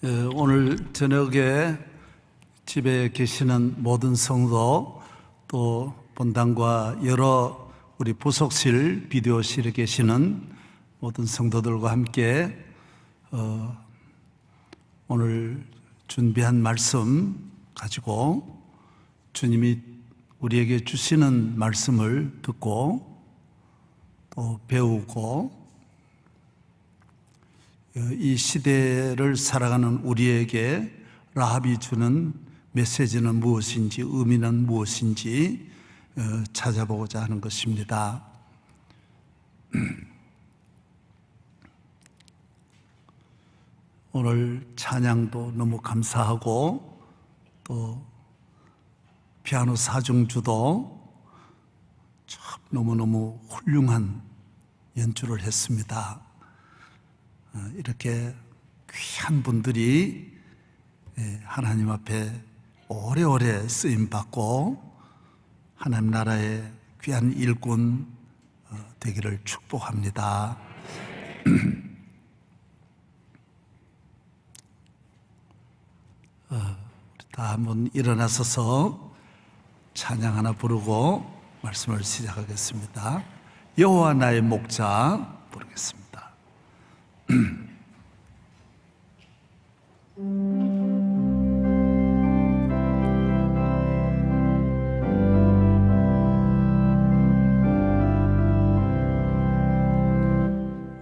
오늘 저녁에 집에 계시는 모든 성도 또 본당과 여러 우리 부속실, 비디오실에 계시는 모든 성도들과 함께 오늘 준비한 말씀 가지고 주님이 우리에게 주시는 말씀을 듣고 또 배우고 이 시대를 살아가는 우리에게 라합이 주는 메시지는 무엇인지, 의미는 무엇인지 찾아보고자 하는 것입니다. 오늘 찬양도 너무 감사하고 또 피아노 사중주도 참 너무너무 훌륭한 연주를 했습니다. 이렇게 귀한 분들이 하나님 앞에 오래오래 쓰임받고 하나님 나라의 귀한 일꾼 되기를 축복합니다. 다 한번 일어나서서 찬양 하나 부르고 말씀을 시작하겠습니다. 여호와 나의 목자 부르겠습니다.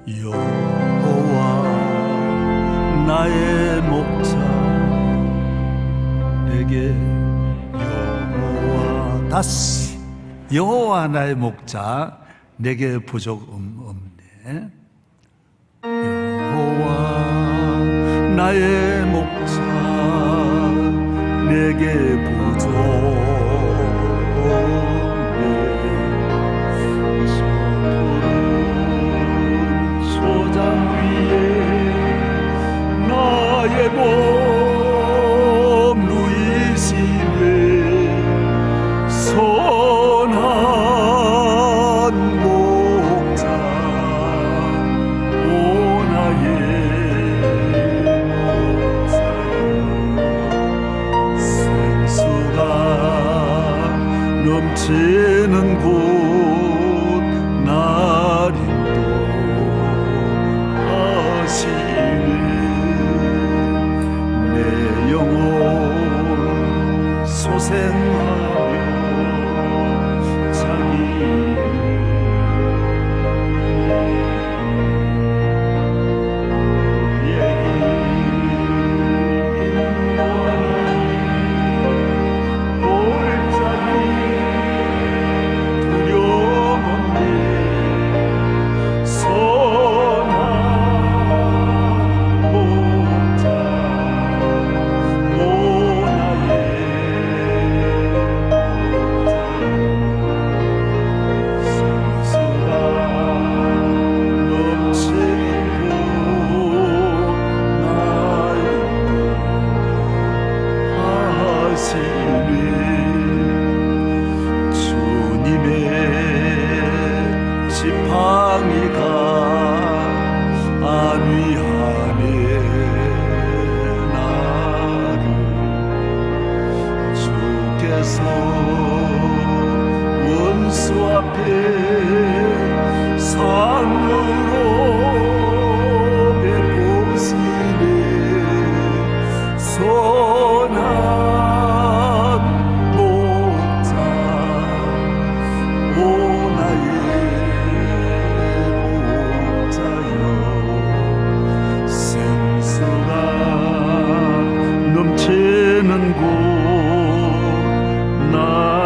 여호와 나의 목자 내게 다시 여호와 나의 목자 내게 부족 없네. 여호와 나의 목자 내게 부족 없네. 저 푸른 초장 위에 나의 몸 누이시네. 선한 목자 오 나의 목자 생수가 넘치는 곳 날 인도하시네. 내 영혼 소생하며 원수 앞에 상으로 베푸시네. 선한 목자 오 나의 목자여 생수가 넘치는 곳 나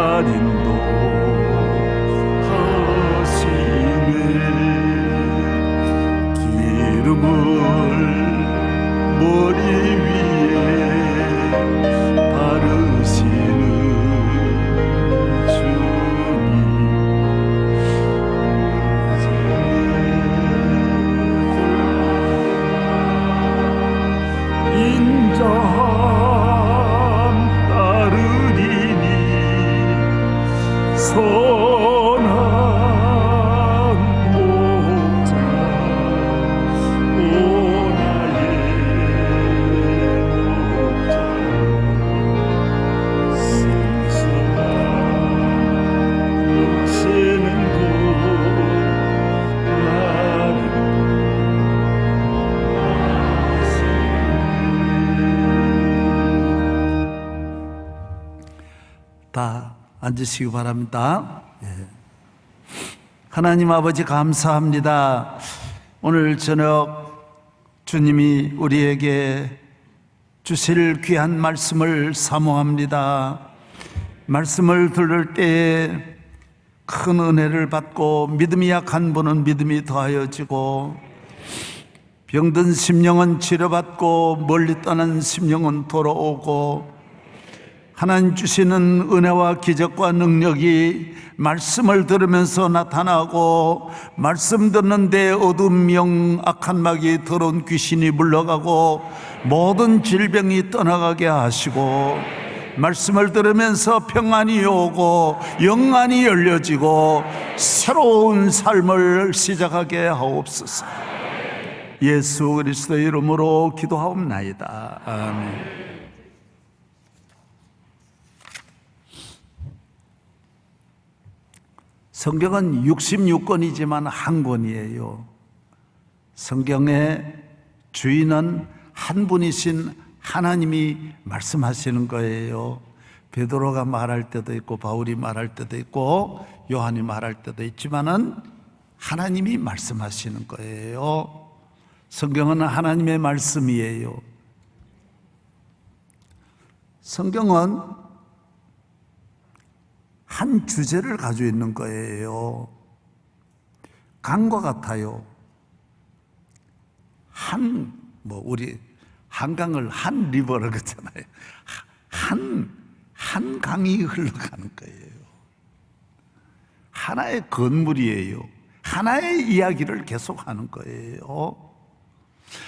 다 앉으시기 바랍니다. 예. 하나님 아버지 감사합니다. 오늘 저녁 주님이 우리에게 주실 귀한 말씀을 사모합니다. 말씀을 들을 때에 큰 은혜를 받고 믿음이 약한 분은 믿음이 더하여지고 병든 심령은 치료받고 멀리 떠난 심령은 돌아오고 하나님 주시는 은혜와 기적과 능력이 말씀을 들으면서 나타나고 말씀 듣는데 어두운 영 악한 마귀 더러운 귀신이 물러가고 모든 질병이 떠나가게 하시고 말씀을 들으면서 평안이 오고 영안이 열려지고 새로운 삶을 시작하게 하옵소서. 예수 그리스도의 이름으로 기도하옵나이다. 아멘. 성경은 66권이지만 한 권이에요. 성경의 주인은 한 분이신 하나님이 말씀하시는 거예요. 베드로가 말할 때도 있고 바울이 말할 때도 있고 요한이 말할 때도 있지만은 하나님이 말씀하시는 거예요. 성경은 하나님의 말씀이에요. 성경은 한 주제를 가지고 있는 거예요. 강과 같아요. 우리 한강을 한 리버라고 그러잖아요. 한 강이 흘러가는 거예요. 하나의 건물이에요. 하나의 이야기를 계속하는 거예요.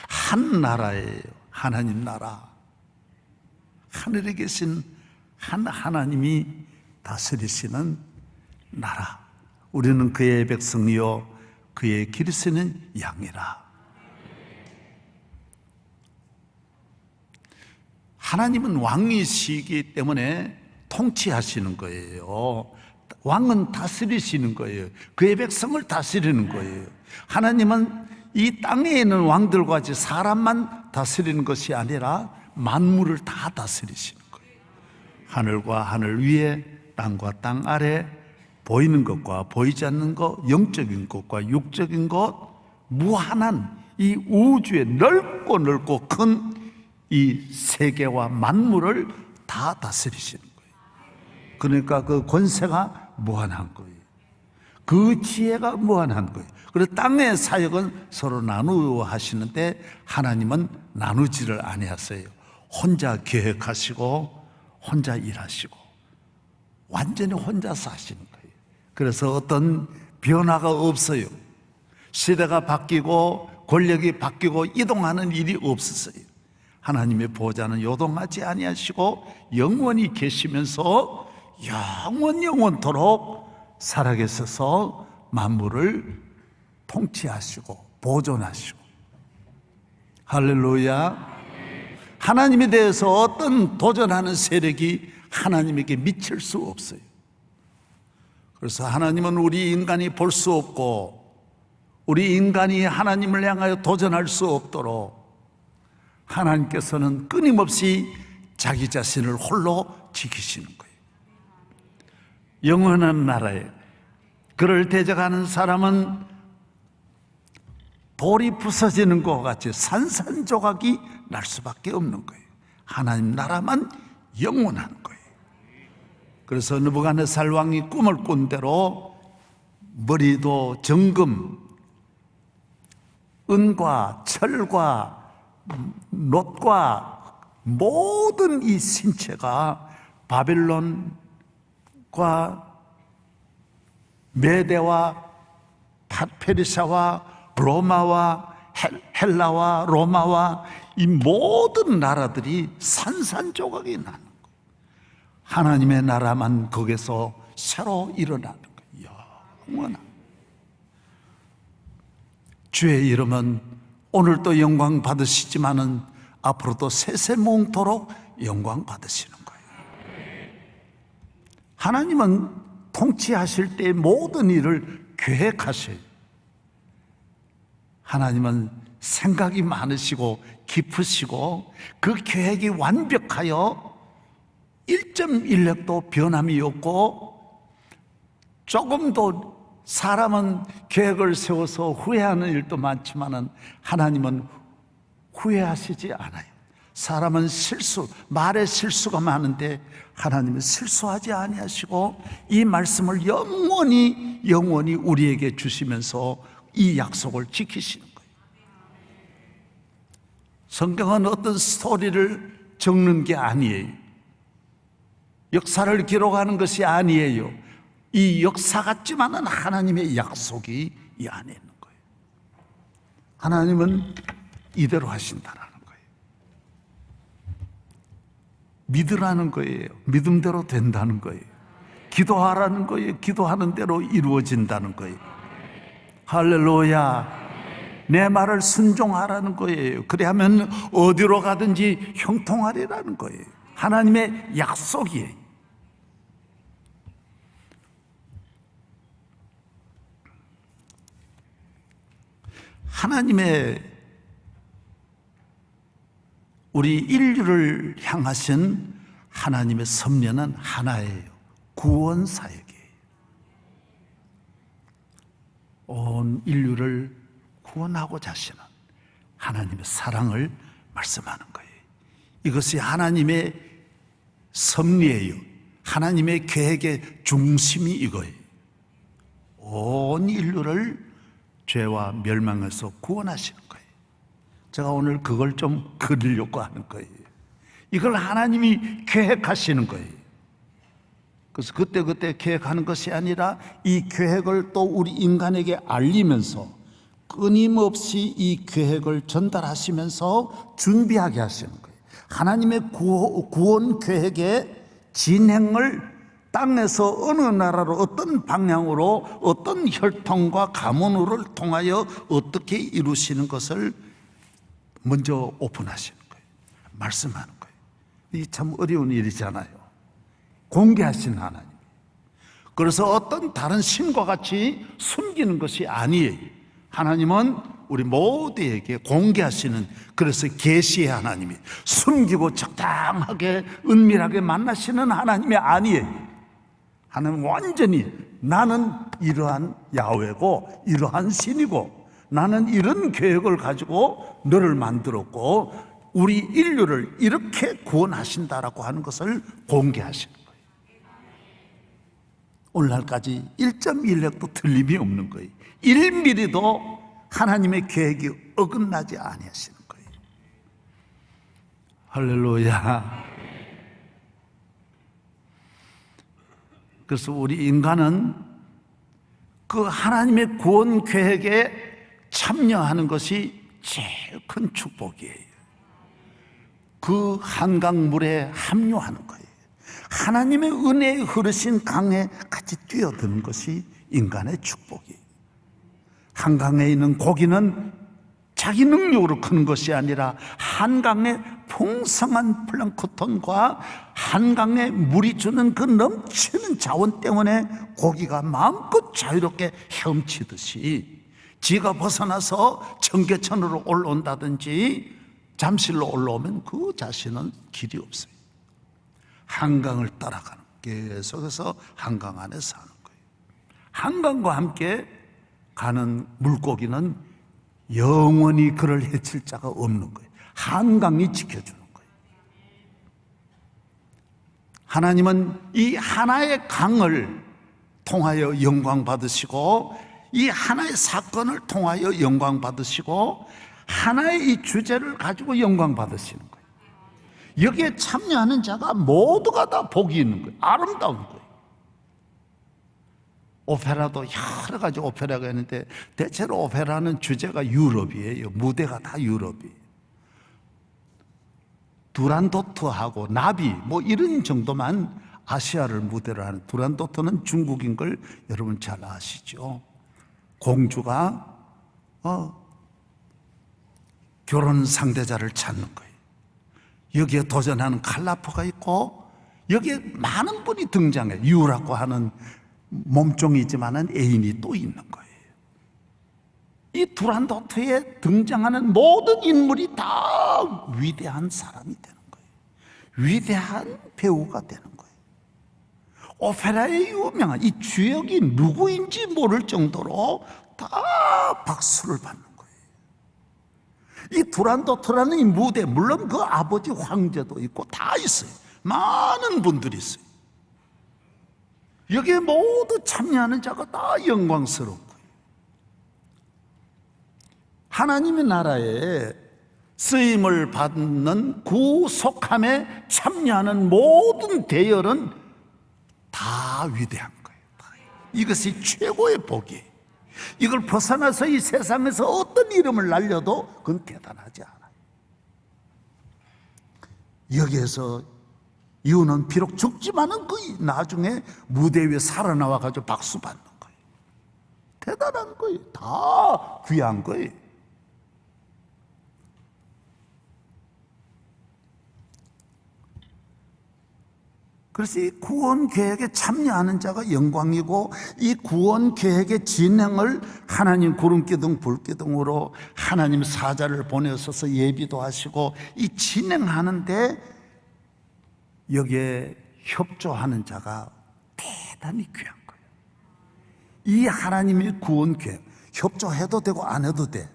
한 나라예요. 하나님 나라. 하늘에 계신 한 하나님이 다스리시는 나라. 우리는 그의 백성이요 그의 기르시는 양이라. 하나님은 왕이시기 때문에 통치하시는 거예요. 왕은 다스리시는 거예요. 그의 백성을 다스리는 거예요. 하나님은 이 땅에 있는 왕들과 같이 사람만 다스리는 것이 아니라 만물을 다 다스리시는 거예요. 하늘과 하늘 위에 땅과 땅 아래 보이는 것과 보이지 않는 것, 영적인 것과 육적인 것, 무한한 이 우주의 넓고 큰 이 세계와 만물을 다 다스리시는 거예요. 그러니까 그 권세가 무한한 거예요. 그 지혜가 무한한 거예요. 그래서 땅의 사역은 서로 나누어 하시는데 하나님은 나누지를 아니하세요. 혼자 계획하시고 혼자 일하시고 완전히 혼자서 하시는 거예요. 그래서 어떤 변화가 없어요. 시대가 바뀌고 권력이 바뀌고 이동하는 일이 없었어요. 하나님의 보좌는 요동하지 아니하시고 영원히 계시면서 영원토록 살아계셔서 만물을 통치하시고 보존하시고. 할렐루야. 하나님에 대해서 어떤 도전하는 세력이 하나님에게 미칠 수 없어요. 그래서 하나님은 우리 인간이 볼 수 없고 우리 인간이 하나님을 향하여 도전할 수 없도록 하나님께서는 끊임없이 자기 자신을 홀로 지키시는 거예요. 영원한 나라에 그를 대적하는 사람은 돌이 부서지는 것과 같이 산산조각이 날 수밖에 없는 거예요. 하나님 나라만 영원한 거예요. 그래서 느부갓네살 왕이 꿈을 꾼 대로 머리도 정금, 은과 철과 놋과 모든 이 신체가 바벨론과 메대와 페르시아와 로마와 헬라와 로마와 이 모든 나라들이 산산조각이 나는 거예요. 하나님의 나라만 거기서 새로 일어나는 거예요. 영원한. 주의 이름은 오늘도 영광 받으시지만은 앞으로도 세세몽토록 영광 받으시는 거예요. 하나님은 통치하실 때 모든 일을 계획하셔요. 하나님은 생각이 많으시고 깊으시고 그 계획이 완벽하여 1.1획도 변함이 없고, 조금도 사람은 계획을 세워서 후회하는 일도 많지만은 하나님은 후회하시지 않아요. 사람은 말에 실수가 많은데 하나님은 실수하지 아니하시고 이 말씀을 영원히 우리에게 주시면서 이 약속을 지키시는 거예요. 성경은 어떤 스토리를 적는 게 아니에요. 역사를 기록하는 것이 아니에요. 이 역사 같지만은 하나님의 약속이 이 안에 있는 거예요. 하나님은 이대로 하신다라는 거예요. 믿으라는 거예요. 믿음대로 된다는 거예요. 기도하라는 거예요. 기도하는 대로 이루어진다는 거예요. 할렐루야. 내 말을 순종하라는 거예요. 그래야면 어디로 가든지 형통하리라는 거예요. 하나님의 약속이에요. 하나님의 우리 인류를 향하신 하나님의 섭리는 하나예요. 구원 사역이에요. 온 인류를 구원하고자 하시는 하나님의 사랑을 말씀하는 거예요. 이것이 하나님의 섭리예요. 하나님의 계획의 중심이 이거예요. 온 인류를 죄와 멸망에서 구원하시는 거예요. 제가 오늘 그걸 좀 그리려고 하는 거예요. 이걸 하나님이 계획하시는 거예요. 그래서 그때 계획하는 것이 아니라 이 계획을 또 우리 인간에게 알리면서 끊임없이 이 계획을 전달하시면서 준비하게 하시는 거예요. 하나님의 구원 계획의 진행을 땅에서 어느 나라로 어떤 방향으로 어떤 혈통과 가문을 통하여 어떻게 이루시는 것을 먼저 오픈하시는 거예요. 말씀하는 거예요. 이게 참 어려운 일이잖아요. 공개하신 하나님. 그래서 어떤 다른 신과 같이 숨기는 것이 아니에요. 하나님은 우리 모두에게 공개하시는, 그래서 계시의 하나님이 숨기고 적당하게 은밀하게 만나시는 하나님이 아니에요. 하나님은 완전히 나는 이러한 야훼고 이러한 신이고 나는 이런 계획을 가지고 너를 만들었고 우리 인류를 이렇게 구원하신다라고 하는 것을 공개하시는 거예요. 오늘날까지 1.1획도 틀림이 없는 거예요. 1mm도 하나님의 계획이 어긋나지 아니하시는 거예요. 할렐루야. 그래서 우리 인간은 그 하나님의 구원 계획에 참여하는 것이 제일 큰 축복이에요. 그 한강물에 합류하는 거예요. 하나님의 은혜에 흐르신 강에 같이 뛰어드는 것이 인간의 축복이에요. 한강에 있는 고기는 자기 능력으로 크는 것이 아니라 한강의 풍성한 플랑크톤과 한강에 물이 주는 그 넘치는 자원 때문에 고기가 마음껏 자유롭게 헤엄치듯이 지가 벗어나서 청계천으로 올라온다든지 잠실로 올라오면 그 자신은 길이 없어요. 한강을 따라가는, 계속해서 한강 안에 사는 거예요. 한강과 함께 가는 물고기는 영원히 그를 해칠 자가 없는 거예요. 한강이 지켜주는 거예요. 하나님은 이 하나의 강을 통하여 영광 받으시고 이 하나의 사건을 통하여 영광 받으시고 하나의 이 주제를 가지고 영광 받으시는 거예요. 여기에 참여하는 자가 모두가 다 복이 있는 거예요. 아름다운 거예요. 오페라도 여러 가지 오페라가 있는데 대체로 오페라는 주제가 유럽이에요. 무대가 다 유럽이에요. 두란도트하고 나비 뭐 이런 정도만 아시아를 무대로 하는, 두란도트는 중국인 걸 여러분 잘 아시죠? 공주가 결혼 상대자를 찾는 거예요. 여기에 도전하는 칼라프가 있고 여기에 많은 분이 등장해요. 유라고 하는 몸종이지만은 애인이 또 있는 거예요. 이 두란도트에 등장하는 모든 인물이 다 위대한 사람이 되는 거예요. 위대한 배우가 되는 거예요. 오페라의 유명한 이 주역이 누구인지 모를 정도로 다 박수를 받는 거예요. 이 두란도트라는 이 무대, 물론 그 아버지 황제도 있고 다 있어요. 많은 분들이 있어요. 여기에 모두 참여하는 자가 다 영광스러운 거예요. 하나님의 나라에 쓰임을 받는 구속함에 참여하는 모든 대열은 다 위대한 거예요. 이것이 최고의 복이에요. 이걸 벗어나서 이 세상에서 어떤 이름을 날려도 그건 대단하지 않아요. 여기에서 이유는 비록 죽지만은 그 나중에 무대 위에 살아나와 가지고 박수 받는 거예요. 대단한 거예요. 다 귀한 거예요. 그래서 이 구원 계획에 참여하는 자가 영광이고, 이 구원 계획의 진행을 하나님 구름기둥 불기둥으로 하나님 사자를 보내셔서 예비도 하시고 이 진행하는데 여기에 협조하는 자가 대단히 귀한 거예요. 이 하나님의 구원 계획, 협조해도 되고 안 해도 돼.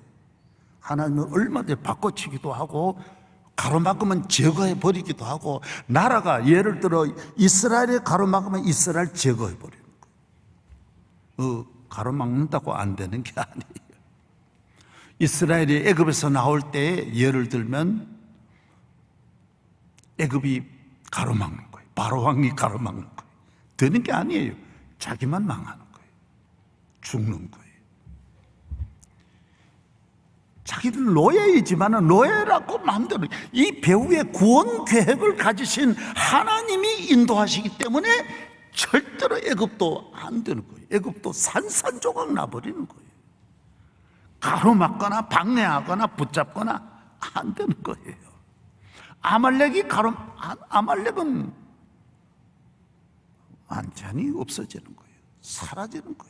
하나님은 얼마든지 바꿔치기도 하고 가로막으면 제거해 버리기도 하고, 나라가 예를 들어 이스라엘에 가로막으면 이스라엘 제거해 버리는 거예요. 가로막는다고 안 되는 게 아니에요. 이스라엘이 애굽에서 나올 때 예를 들면 애굽이 가로막는 거예요. 바로 왕이 가로막는 거예요. 되는 게 아니에요. 자기만 망하는 거예요. 죽는 거예요. 자기들 노예이지만 노예라고 마음대로, 이 배우의 구원 계획을 가지신 하나님이 인도하시기 때문에 절대로 애굽도 안 되는 거예요. 애굽도 산산조각 나버리는 거예요. 가로막거나 방해하거나 붙잡거나 안 되는 거예요. 아말렉은 완전히 없어지는 거예요. 사라지는 거예요.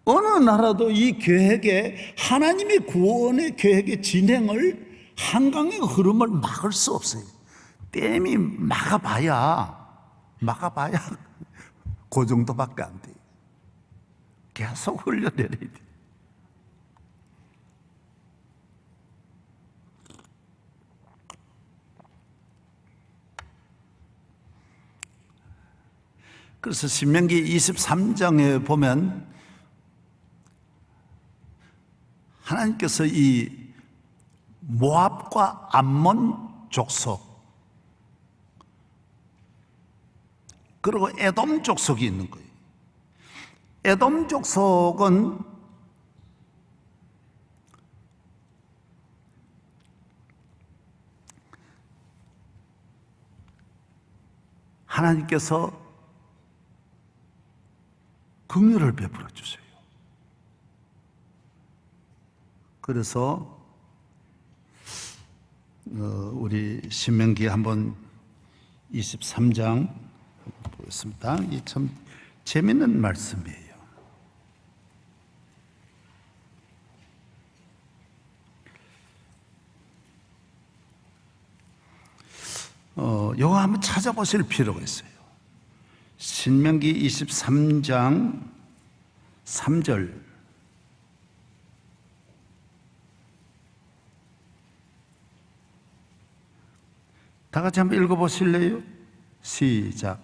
어느 나라도 이 계획에, 하나님의 구원의 계획의 진행을, 한강의 흐름을 막을 수 없어요. 댐이 막아봐야 그 정도밖에 안 돼요. 계속 흘려내려야 돼요. 그래서 신명기 23장에 보면 하나님께서 이 모압과 암몬 족속, 그리고 에돔 족속이 있는 거예요. 에돔 족속은 하나님께서 긍휼을 베풀어 주세요. 그래서 우리 신명기 한번 23장 보겠습니다. 이 참 재밌는 말씀이에요. 이거 한번 찾아보실 필요가 있어요. 신명기 23장 3절. 다 같이 한번 읽어보실래요? 시작.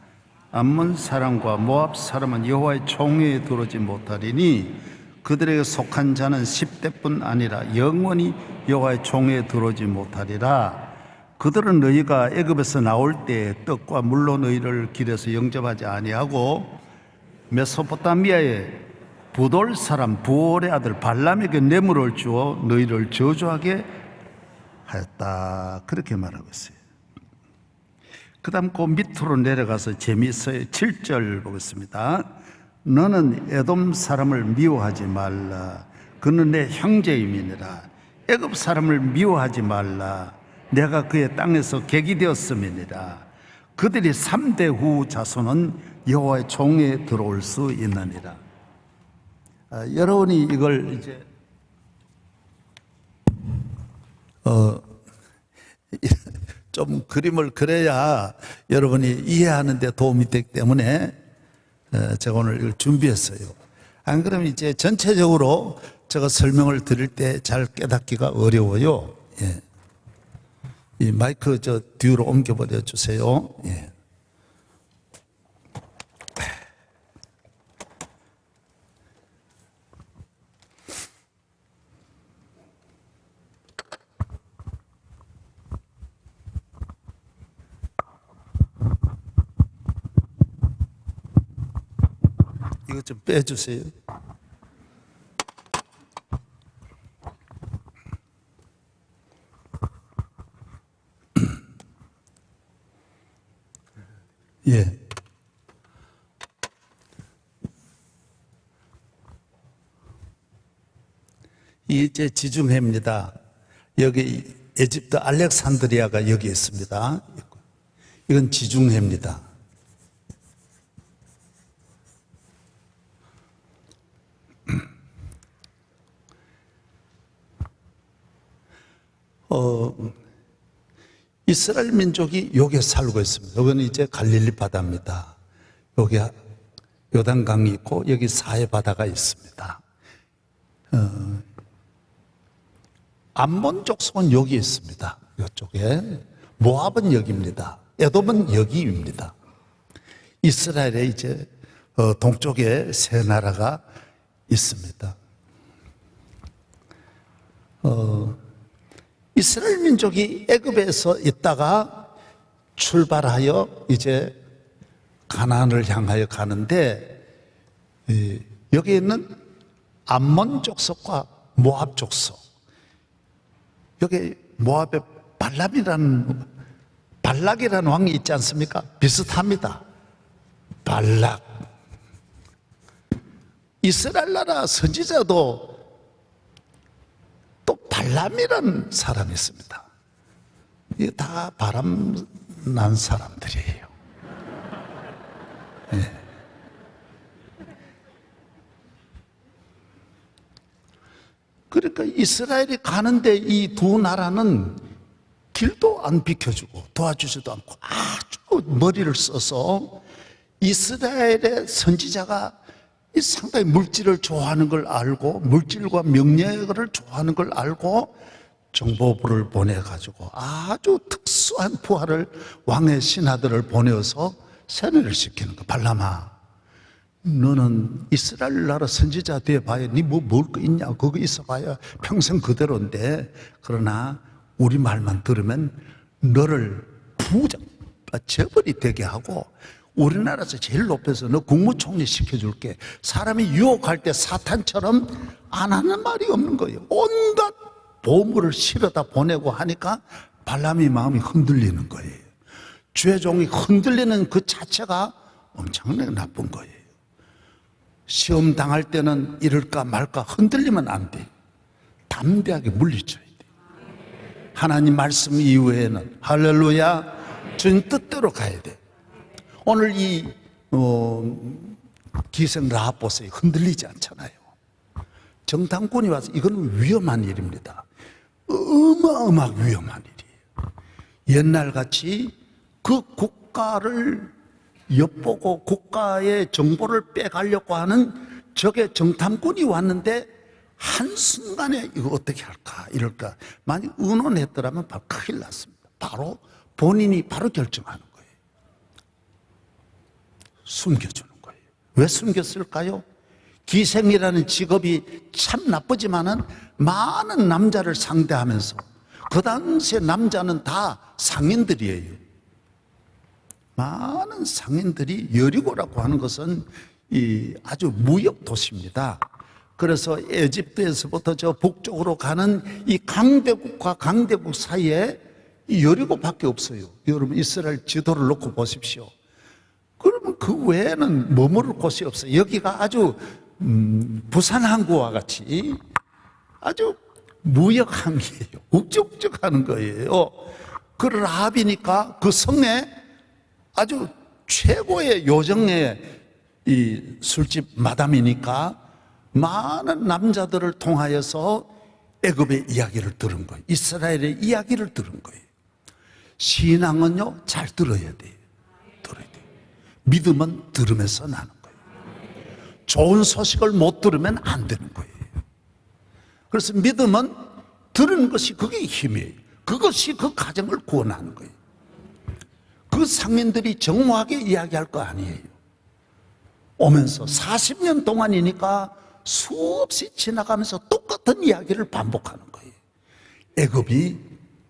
암몬 사람과 모압 사람은 여호와의 총회에 들어오지 못하리니 그들에게 속한 자는 10대뿐 아니라 영원히 여호와의 총회에 들어오지 못하리라. 그들은 너희가 애굽에서 나올 때 떡과 물로 너희를 길에서 영접하지 아니하고 메소포타미아의 부돌 사람 부올의 아들 발람에게 뇌물을 주어 너희를 저주하게 하였다. 그렇게 말하고 있어요. 그 다음 그 밑으로 내려가서 재미있어요. 7절 보겠습니다. 너는 에돔 사람을 미워하지 말라. 그는 내 형제임이니라. 애굽 사람을 미워하지 말라. 내가 그의 땅에서 객이 되었음이니라. 그들이 3대 후 자손은 여호와의 총회에 들어올 수 있느니라. 여러분이 이걸 이제 좀 그림을 그려야 여러분이 이해하는 데 도움이 되기 때문에 제가 오늘 이걸 준비했어요. 안 그러면 이제 전체적으로 제가 설명을 드릴 때 잘 깨닫기가 어려워요. 예. 이 마이크 저 뒤로 옮겨버려 주세요. 예. 이거 좀 빼주세요. 예. 이제 지중해입니다. 여기 에집트 알렉산드리아가 여기 있습니다. 이건 지중해입니다. 이스라엘 민족이 여기에 살고 있습니다. 여기는 이제 갈릴리 바다입니다. 여기 요단강이 있고 여기 사해 바다가 있습니다. 암몬 족속은 여기 있습니다. 이쪽에 모압은 여기입니다. 에돔은 여기입니다. 이스라엘에 이제 동쪽에 세 나라가 있습니다. 이스라엘 민족이 애굽에서 있다가 출발하여 이제 가나안을 향하여 가는데 여기 있는 암몬 족속과 모압 족속, 여기 모압에 발락이라는 왕이 있지 않습니까? 비슷합니다. 발락. 이스라엘 나라 선지자도 또 발람이라는 사람이 있습니다. 이게 다 바람 난 사람들이에요. 네. 그러니까 이스라엘이 가는데 이 두 나라는 길도 안 비켜주고 도와주지도 않고 아주 머리를 써서 이스라엘의 선지자가 상당히 물질을 좋아하는 걸 알고 물질과 명예를 좋아하는 걸 알고 정보부를 보내가지고 아주 특수한 부하를 왕의 신하들을 보내어서 세뇌를 시키는 거. 발람아, 너는 이스라엘 나라 선지자 돼봐야 네 뭐 먹을 거 있냐? 거기 있어봐야 평생 그대로인데, 그러나 우리 말만 들으면 너를 부장, 재벌이 되게 하고 우리나라에서 제일 높여서 너 국무총리 시켜줄게. 사람이 유혹할 때 사탄처럼 안 하는 말이 없는 거예요. 온갖 보물을 실어다 보내고 하니까 발람이 마음이 흔들리는 거예요. 죄종이 흔들리는 그 자체가 엄청나게 나쁜 거예요. 시험 당할 때는 이럴까 말까 흔들리면 안 돼. 담대하게 물리쳐야 돼. 하나님 말씀 이후에는 할렐루야, 주님 뜻대로 가야 돼. 오늘 이 기생 라합 보세요. 흔들리지 않잖아요. 정탐꾼이 와서 이건 위험한 일입니다. 어마어마하게 위험한 일이에요. 옛날같이 그 국가를 엿보고 국가의 정보를 빼가려고 하는 적의 정탐꾼이 왔는데 한순간에 이거 어떻게 할까 이럴까 만약 의논했더라면 바로 큰일 났습니다. 바로 본인이 바로 결정하는 거예요. 숨겨주는 거예요. 왜 숨겼을까요? 기생이라는 직업이 참 나쁘지만은 많은 남자를 상대하면서, 그 당시에 남자는 다 상인들이에요. 많은 상인들이, 여리고라고 하는 것은 이 아주 무역 도시입니다. 그래서 에집트에서부터 저 북쪽으로 가는 이 강대국과 강대국 사이에 이 여리고밖에 없어요. 여러분 이스라엘 지도를 놓고 보십시오. 그러면 그 외에는 머무를 곳이 없어요. 여기가 아주 부산 항구와 같이 아주 무역 항이에요. uk적욱적 하는 거예요. 그 라합이니까 그 성에 아주 최고의 요정의 이 술집 마담이니까 많은 남자들을 통하여서 애굽의 이야기를 들은 거예요. 이스라엘의 이야기를 들은 거예요. 신앙은요, 잘 들어야 돼요. 들어야 돼요. 믿음은 들으면서 나는 거예요. 좋은 소식을 못 들으면 안 되는 거예요. 그래서 믿음은 들은 것이 그게 힘이에요. 그것이 그 가정을 구원하는 거예요. 그 상인들이 정확하게 이야기할 거 아니에요. 오면서 40년 동안이니까 수없이 지나가면서 똑같은 이야기를 반복하는 거예요. 애굽이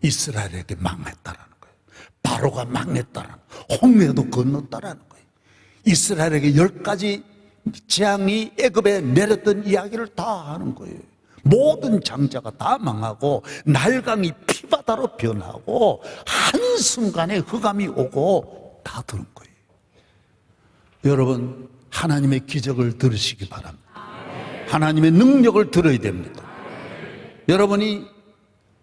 이스라엘에게 망했다라는 거예요. 바로가 망했다라는 거예요. 홍해도 건넜다라는 거예요. 이스라엘에게 10가지 재앙이 애굽에 내렸던 이야기를 다 하는 거예요. 모든 장자가 다 망하고 날강이 피바다로 변하고 한순간에 흑암이 오고 다 들은 거예요. 여러분, 하나님의 기적을 들으시기 바랍니다. 하나님의 능력을 들어야 됩니다. 여러분이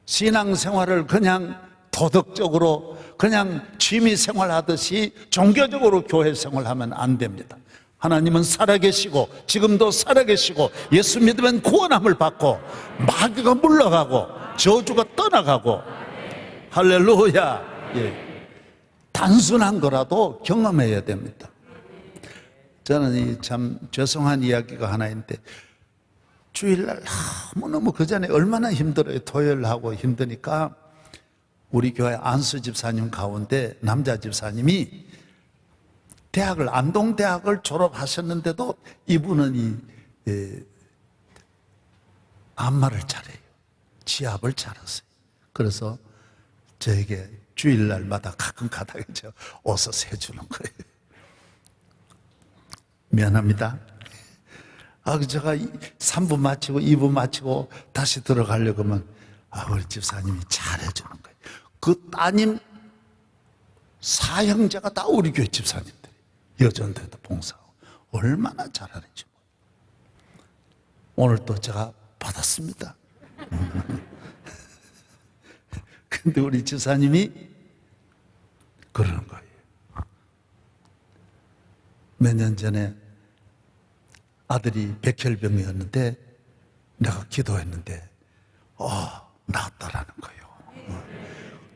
신앙생활을 그냥 도덕적으로 그냥 취미생활하듯이 종교적으로 교회생활하면 안 됩니다. 하나님은 살아계시고 지금도 살아계시고 예수 믿으면 구원함을 받고 마귀가 물러가고 저주가 떠나가고 할렐루야. 예. 단순한 거라도 경험해야 됩니다. 저는 참 죄송한 이야기가 하나 있는데 주일날 너무너무 그 전에 얼마나 힘들어요. 토요일하고 힘드니까 우리 교회 안수 집사님 가운데 남자 집사님이 대학을 안동대학을 졸업하셨는데도 이분은 안마를 잘해요. 지압을 잘하세요. 그래서 저에게 주일날마다 가끔 가다가 옷을 세주는 거예요. 미안합니다. 제가 3부 마치고 2부 마치고 다시 들어가려고 하면 우리 집사님이 잘해주는 거예요. 그 따님 사형제가 다 우리 교회 집사님들. 여전대도 봉사하고 얼마나 잘하는지. 오늘 또 제가 받았습니다. 근데 우리 집사님이 그러는 거예요. 몇 년 전에 아들이 백혈병이었는데 내가 기도했는데 나았다라는 거예요.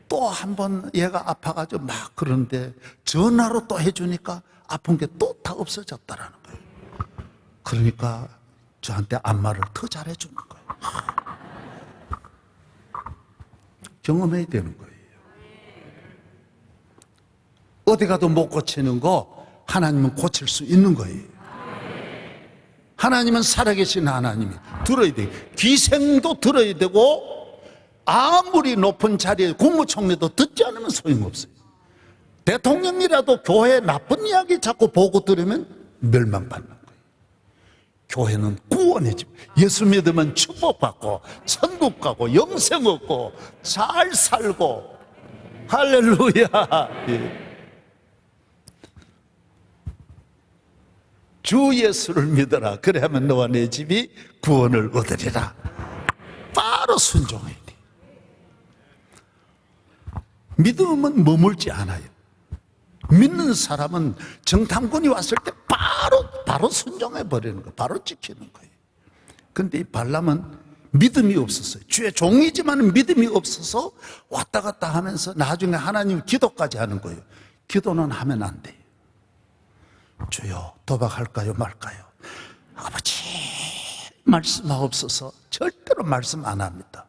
또 한 번 얘가 아파가지고 막 그러는데 전화로 또 해주니까 아픈 게 또 다 없어졌다라는 거예요. 그러니까 저한테 안마를 더 잘해주는 거예요. 경험해야 되는 거예요. 어디 가도 못 고치는 거 하나님은 고칠 수 있는 거예요. 하나님은 살아계신 하나님이 들어야 돼요. 기생도 들어야 되고 아무리 높은 자리에 국무총리도 듣지 않으면 소용없어요. 대통령이라도 교회 나쁜 이야기 자꾸 보고 들으면 멸망받는 거예요. 교회는 구원해지고 예수 믿으면 축복받고 천국 가고 영생 얻고 잘 살고 할렐루야. 예. 주 예수를 믿어라. 그래야만 너와 내 집이 구원을 얻으리라. 바로 순종해야 돼. 믿음은 머물지 않아요. 믿는 사람은 정탐꾼이 왔을 때 바로 순종해 버리는 거예요. 바로 지키는 거예요. 그런데 이 발람은 믿음이 없었어요. 주의 종이지만 믿음이 없어서 왔다 갔다 하면서 나중에 하나님 기도까지 하는 거예요. 기도는 하면 안 돼요. 주여 도박할까요 말까요? 아버지 말씀하옵소서. 절대로 말씀 안 합니다.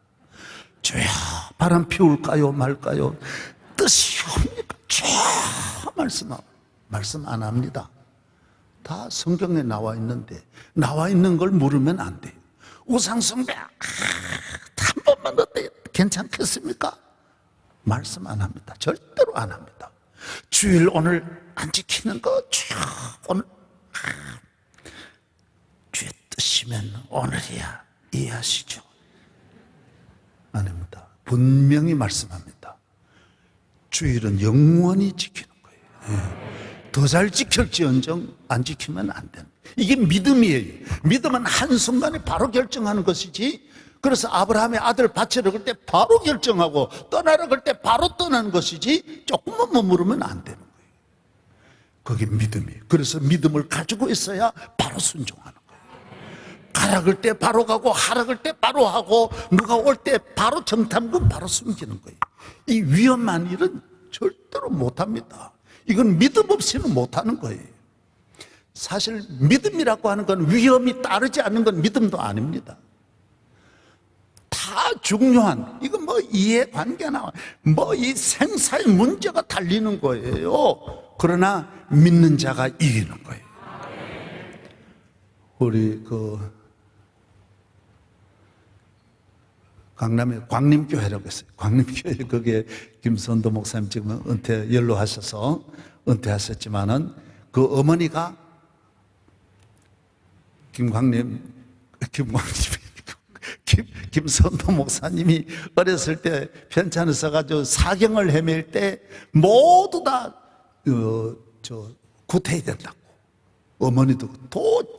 주여 바람 피울까요 말까요? 뜻이 옵니까? 주여 말씀 안 합니다. 다 성경에 나와 있는데 나와 있는 걸 물으면 안 돼요. 우상숭배 한 번만 어때 괜찮겠습니까? 말씀 안 합니다. 절대로 안 합니다. 주일 오늘 안 지키는 거 오늘 주의 뜻이면 오늘이야 이해하시죠? 안 합니다. 분명히 말씀합니다. 주일은 영원히 지키는 거예요. 더 잘 지킬지언정 안 지키면 안 되는 거예요. 이게 믿음이에요. 믿음은 한순간에 바로 결정하는 것이지, 그래서 아브라함의 아들 바치려 그럴 때 바로 결정하고 떠나려 그럴 때 바로 떠나는 것이지 조금만 머무르면 안 되는 거예요. 그게 믿음이에요. 그래서 믿음을 가지고 있어야 바로 순종하는 거예요. 가락을 때 바로 가고 하락을 때 바로 하고 누가 올 때 바로 정탐금 바로 숨기는 거예요. 이 위험한 일은 절대로 못합니다. 이건 믿음 없이는 못하는 거예요. 사실 믿음이라고 하는 건 위험이 따르지 않는 건 믿음도 아닙니다. 다 중요한, 이건 뭐 이해관계나 뭐 이 생사의 문제가 달리는 거예요. 그러나 믿는 자가 이기는 거예요. 우리 강남에 광림교회라고 했어요. 광림교회 거기에 김선도 목사님 지금 연로하셔서 은퇴하셨지만은 그 어머니가 김선도 목사님이 어렸을 때 편찮을 써가지고 사경을 헤맬 때 모두 다 구태야 된다고. 어머니도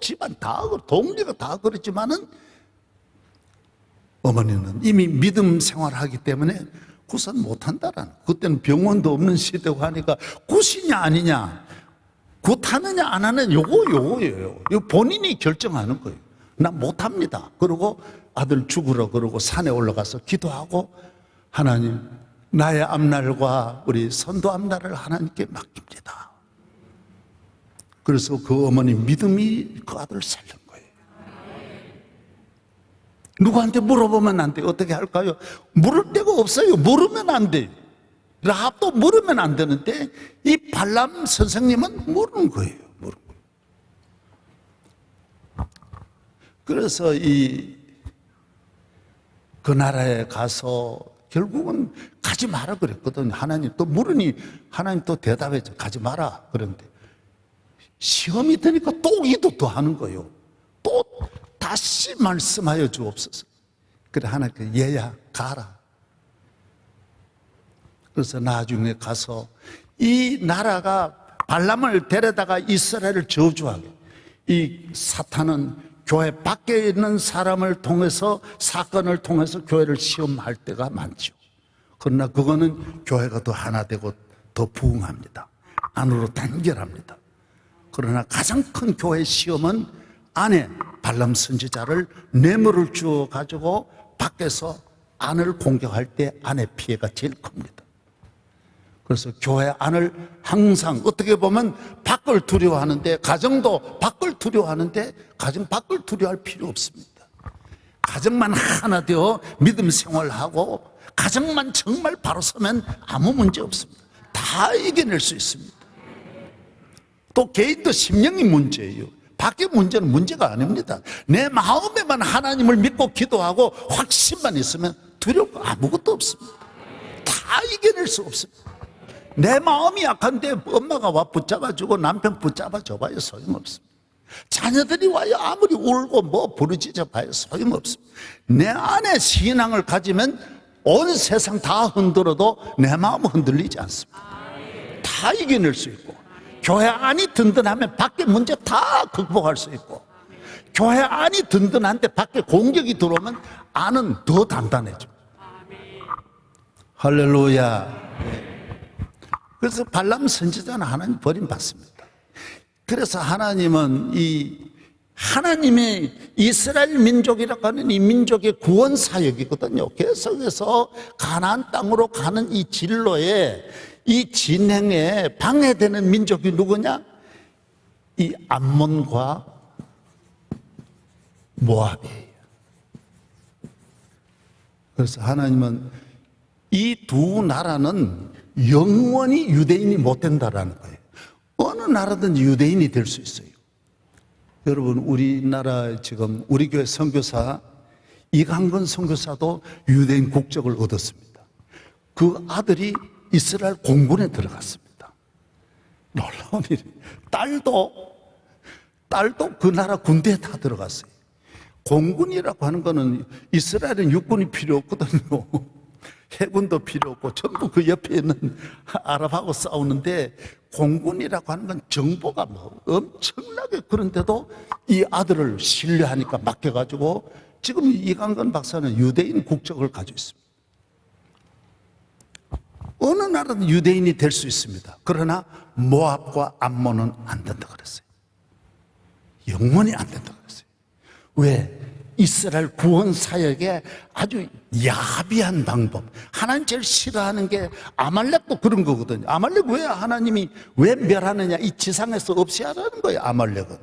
집안 다 동리가 다 그렇지만은 어머니는 이미 믿음 생활하기 때문에 구선 못한다라는. 그때는 병원도 없는 시대고 하니까 굿이냐 아니냐, 굿하느냐 안 하느냐 요거예요. 이거 본인이 결정하는 거예요. 나 못합니다. 그러고 아들 죽으러 그러고 산에 올라가서 기도하고 하나님 나의 앞날과 우리 선도 앞날을 하나님께 맡깁니다. 그래서 그 어머니 믿음이 그 아들을 살린 거예요. 누구한테 물어보면 안 돼요. 어떻게 할까요? 물을 데가 없어요. 물으면 안 돼요. 라합도 물으면 안 되는데 이 발람 선생님은 물은 거예요. 물은 거예요. 그래서 그 나라에 가서 결국은 가지 마라 그랬거든요. 하나님 또 물으니 하나님 또 대답했죠. 가지 마라. 그런데 시험이 되니까 또 기도 또 하는 거예요. 또 다시 말씀하여 주옵소서. 그래 하나님께 얘야 가라. 그래서 나중에 가서 이 나라가 발람을 데려다가 이스라엘을 저주하게, 이 사탄은 교회 밖에 있는 사람을 통해서 사건을 통해서 교회를 시험할 때가 많죠. 그러나 그거는 교회가 더 하나 되고 더 부흥합니다. 안으로 단결합니다. 그러나 가장 큰 교회 시험은 안에 발람 선지자를 뇌물을 주어 가지고 밖에서 안을 공격할 때 안의 피해가 제일 큽니다. 그래서 교회 안을 항상 어떻게 보면 밖을 두려워하는데, 가정도 밖을 두려워하는데 가정 밖을 두려워할 필요 없습니다. 가정만 하나 되어 믿음 생활하고 가정만 정말 바로 서면 아무 문제 없습니다. 다 이겨낼 수 있습니다. 또 개인도 심령이 문제예요. 밖의 문제는 문제가 아닙니다. 내 마음에만 하나님을 믿고 기도하고 확신만 있으면 두려울 거 아무것도 없습니다. 다 이겨낼 수 없습니다. 내 마음이 약한데 엄마가 와 붙잡아주고 남편 붙잡아줘 봐요. 소용없습니다. 자녀들이 와요. 아무리 울고 뭐 부르짖어 봐요. 소용없습니다. 내 안에 신앙을 가지면 온 세상 다 흔들어도 내 마음은 흔들리지 않습니다. 다 이겨낼 수 있고, 교회 안이 든든하면 밖에 문제 다 극복할 수 있고, 교회 안이 든든한데 밖에 공격이 들어오면 안은 더 단단해집니다. 할렐루야. 그래서 발람 선지자는 하나님 버림받습니다. 그래서 하나님은 하나님의 이스라엘 민족이라고 하는 이 민족의 구원 사역이거든요. 계속해서 가나안 땅으로 가는 이 진로에, 이 진행에 방해되는 민족이 누구냐? 이 암몬과 모압이에요. 그래서 하나님은 이 두 나라는 영원히 유대인이 못 된다라는 거예요. 어느 나라든지 유대인이 될 수 있어요. 여러분, 우리나라 지금 우리 교회 선교사 이강건 선교사도 유대인 국적을 얻었습니다. 그 아들이 이스라엘 공군에 들어갔습니다. 놀라운 일이에요. 딸도 그 나라 군대에 다 들어갔어요. 공군이라고 하는 거는 이스라엘은 육군이 필요 없거든요. 해군도 필요 없고 전부 그 옆에 있는 아랍하고 싸우는데, 공군이라고 하는 건 정보가 뭐 엄청나게, 그런데도 이 아들을 신뢰하니까 맡겨가지고 지금 이강건 박사는 유대인 국적을 가지고 있습니다. 어느 나라든 유대인이 될 수 있습니다. 그러나 모압과 암몬은 안 된다 그랬어요. 영원히 안 된다 그랬어요. 왜? 이스라엘 구원 사역의 아주 야비한 방법. 하나님 제일 싫어하는 게 아말렉도 그런 거거든요. 아말렉 왜 하나님이 왜 멸하느냐? 이 지상에서 없애하라는 거예요. 아말렉은.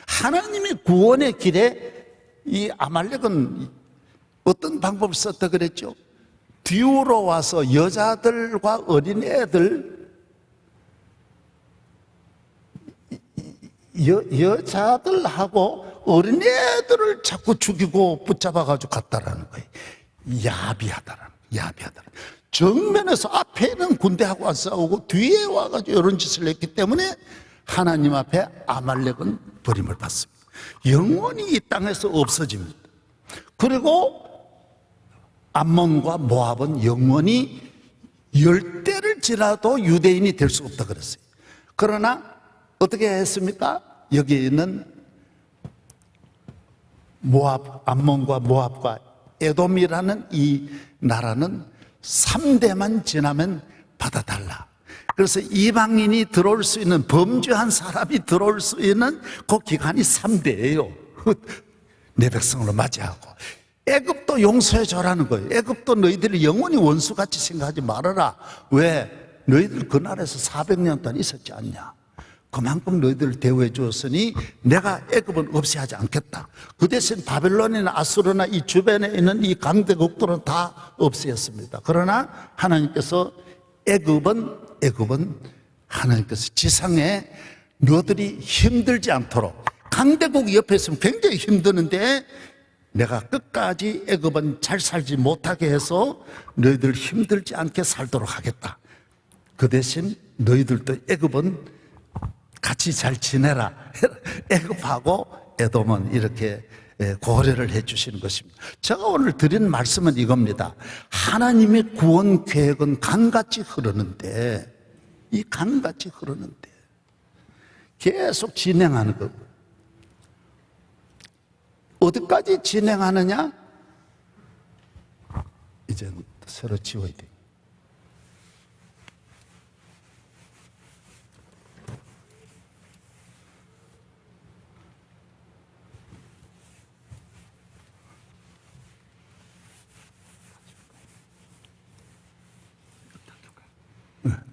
하나님의 구원의 길에 이 아말렉은 어떤 방법을 썼다 그랬죠? 뒤로 와서 여자들과 어린애들, 여자들하고 어린애들을 자꾸 죽이고 붙잡아가지고 갔다라는 거예요. 야비하다라는 거예요. 야비하다라는 거예요. 정면에서 앞에는 군대하고 안 싸우고 뒤에 와가지고 이런 짓을 했기 때문에 하나님 앞에 아말렉은 버림을 받습니다. 영원히 이 땅에서 없어집니다. 그리고 암몬과 모압은 영원히 열대를 지나도 유대인이 될 수 없다 그랬어요. 그러나 어떻게 했습니까? 여기 있는 모압, 암몬과 모압과 에돔이라는 이 나라는 3대만 지나면 받아달라. 그래서 이방인이 들어올 수 있는, 범죄한 사람이 들어올 수 있는 그 기간이 3대예요. 내 백성으로 맞이하고. 애굽도 용서해 줘라는 거예요. 애굽도 너희들이 영원히 원수같이 생각하지 말아라. 왜? 너희들 그 나라에서 400년 동안 있었지 않냐. 그만큼 너희들을 대우해 주었으니 내가 애굽은 없이 하지 않겠다. 그 대신 바벨론이나 아수르나 이 주변에 있는 이 강대국들은 다 없애었습니다. 그러나 하나님께서 애굽은 하나님께서 지상에 너희들이 힘들지 않도록, 강대국이 옆에 있으면 굉장히 힘드는데 내가 끝까지 애굽은 잘 살지 못하게 해서 너희들 힘들지 않게 살도록 하겠다. 그 대신 너희들도 애굽은 같이 잘 지내라. 애굽하고 에돔은 이렇게 고려를 해 주시는 것입니다. 제가 오늘 드린 말씀은 이겁니다. 하나님의 구원 계획은 강같이 흐르는데, 이 강같이 흐르는데 계속 진행하는 거. 어디까지 진행하느냐? 이제 새로 지워야 돼.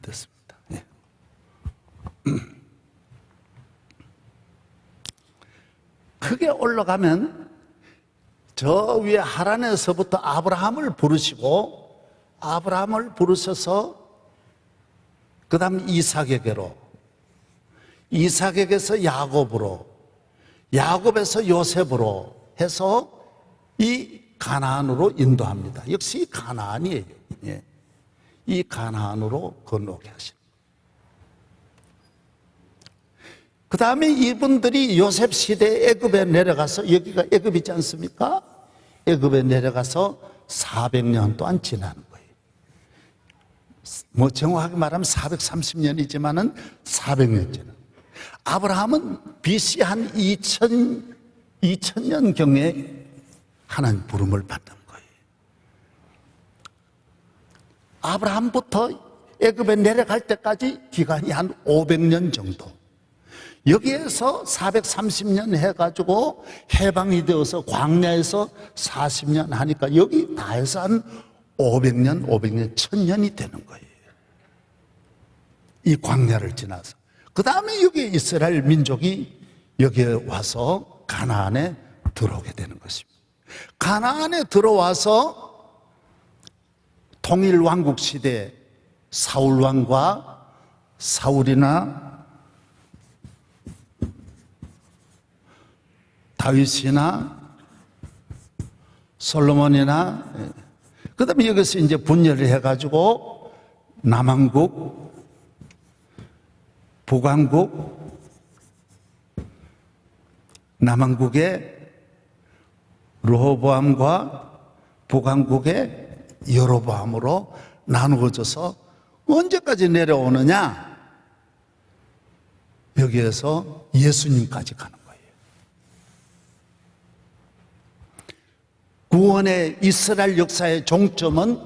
됐습니다. 네. 크게 올라가면 저 위에 하란에서부터 아브라함을 부르시고, 아브라함을 부르셔서 그 다음 이삭에게로, 이삭에게서 야곱으로, 야곱에서 요셉으로 해서 이 가나안으로 인도합니다. 역시 가나안이에요. 예. 이 가나안으로 건너게 하십니다. 그 다음에 이분들이 요셉 시대에 애굽에 내려가서, 여기가 애굽이지 않습니까? 애굽에 내려가서 400년 동안 지나는 거예요. 뭐 정확하게 말하면 430년이지만은 400년 지나. 아브라함은 BC 한 2000년경에 하나님 부름을 받는 거예요. 아브라함부터 애굽에 내려갈 때까지 기간이 한 500년 정도. 여기에서 430년 해가지고 해방이 되어서 광야에서 40년 하니까 여기 다 해서 한 500년, 1000년이 되는 거예요. 이 광야를 지나서. 그 다음에 여기 이스라엘 민족이 여기에 와서 가나안에 들어오게 되는 것입니다. 가나안에 들어와서 통일왕국 시대 사울왕과 사울이나 다윗이나 솔로몬이나, 그 다음에 여기서 이제 분열을 해가지고 남왕국, 북왕국, 남왕국의 르호보암과 북왕국의 여로보암으로 나누어져서 언제까지 내려오느냐? 여기에서 예수님까지 가는 거예요. 구원의 이스라엘 역사의 종점은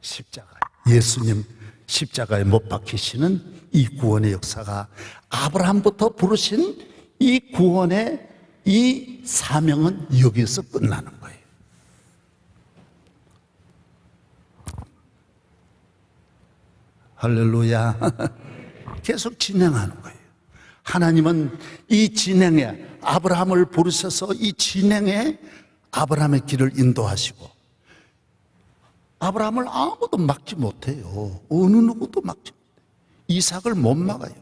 십자가. 예수님 십자가에 못 박히시는 이 구원의 역사가 아브라함부터 부르신 이 구원의 이 사명은 여기서 끝나는 거예요. 할렐루야. 계속 진행하는 거예요. 하나님은 이 진행에 아브라함을 부르셔서 이 진행에 아브라함의 길을 인도하시고, 아브라함을 아무도 막지 못해요. 어느 누구도 막지 못해요. 이삭을 못 막아요.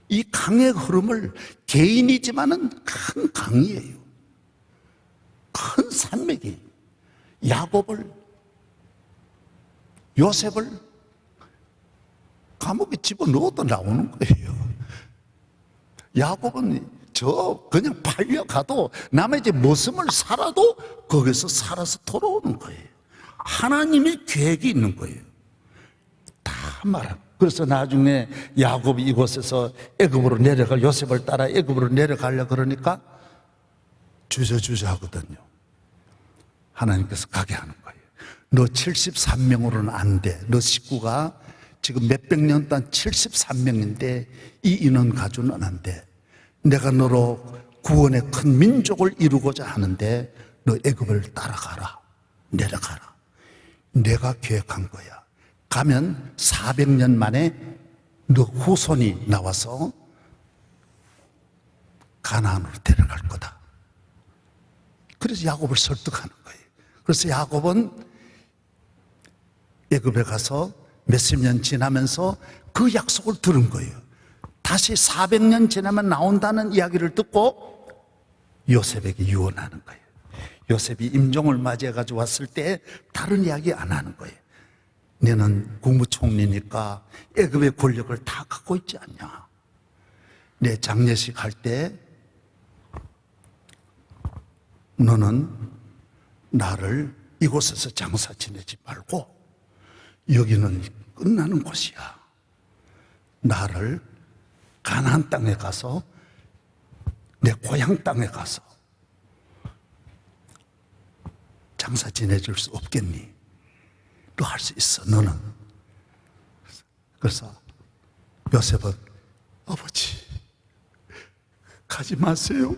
이 강의 흐름을, 개인이지만은 큰 강이에요. 큰 산맥이에요. 야곱을, 요셉을 감옥에 집어넣어도 나오는 거예요. 야곱은 그냥 팔려가도 남의 집 머슴을 살아도 거기서 살아서 돌아오는 거예요. 하나님의 계획이 있는 거예요. 다 말합니다. 그래서 나중에 야곱이 이곳에서 애굽으로 내려갈, 요셉을 따라 애굽으로 내려가려 그러니까 주저주저 하거든요. 하나님께서 가게 하는 거예요. 너 73명으로는 안 돼. 너 식구가 지금 몇백 년 동안 73명인데 이 인원 가지고는 안 돼. 내가 너로 구원의 큰 민족을 이루고자 하는데 너 애굽을 따라가라. 내려가라. 내가 계획한 거야. 가면 400년 만에 너 후손이 나와서 가나안으로 데려갈 거다. 그래서 야곱을 설득하는 거예요. 그래서 야곱은 애굽에 가서 몇십 년 지나면서 그 약속을 들은 거예요. 다시 400년 지나면 나온다는 이야기를 듣고 요셉에게 유언하는 거예요. 요셉이 임종을 맞이해가지고 왔을 때 다른 이야기 안 하는 거예요. 너는 국무총리니까 애굽의 권력을 다 갖고 있지 않냐. 내 장례식 할 때 너는 나를 이곳에서 장사 지내지 말고 여기는 끝나는 곳이야. 나를 가나안 땅에 가서, 내 고향 땅에 가서 장사 지내줄 수 없겠니? 너 할 수 있어, 너는. 그래서 요셉은 아버지 가지 마세요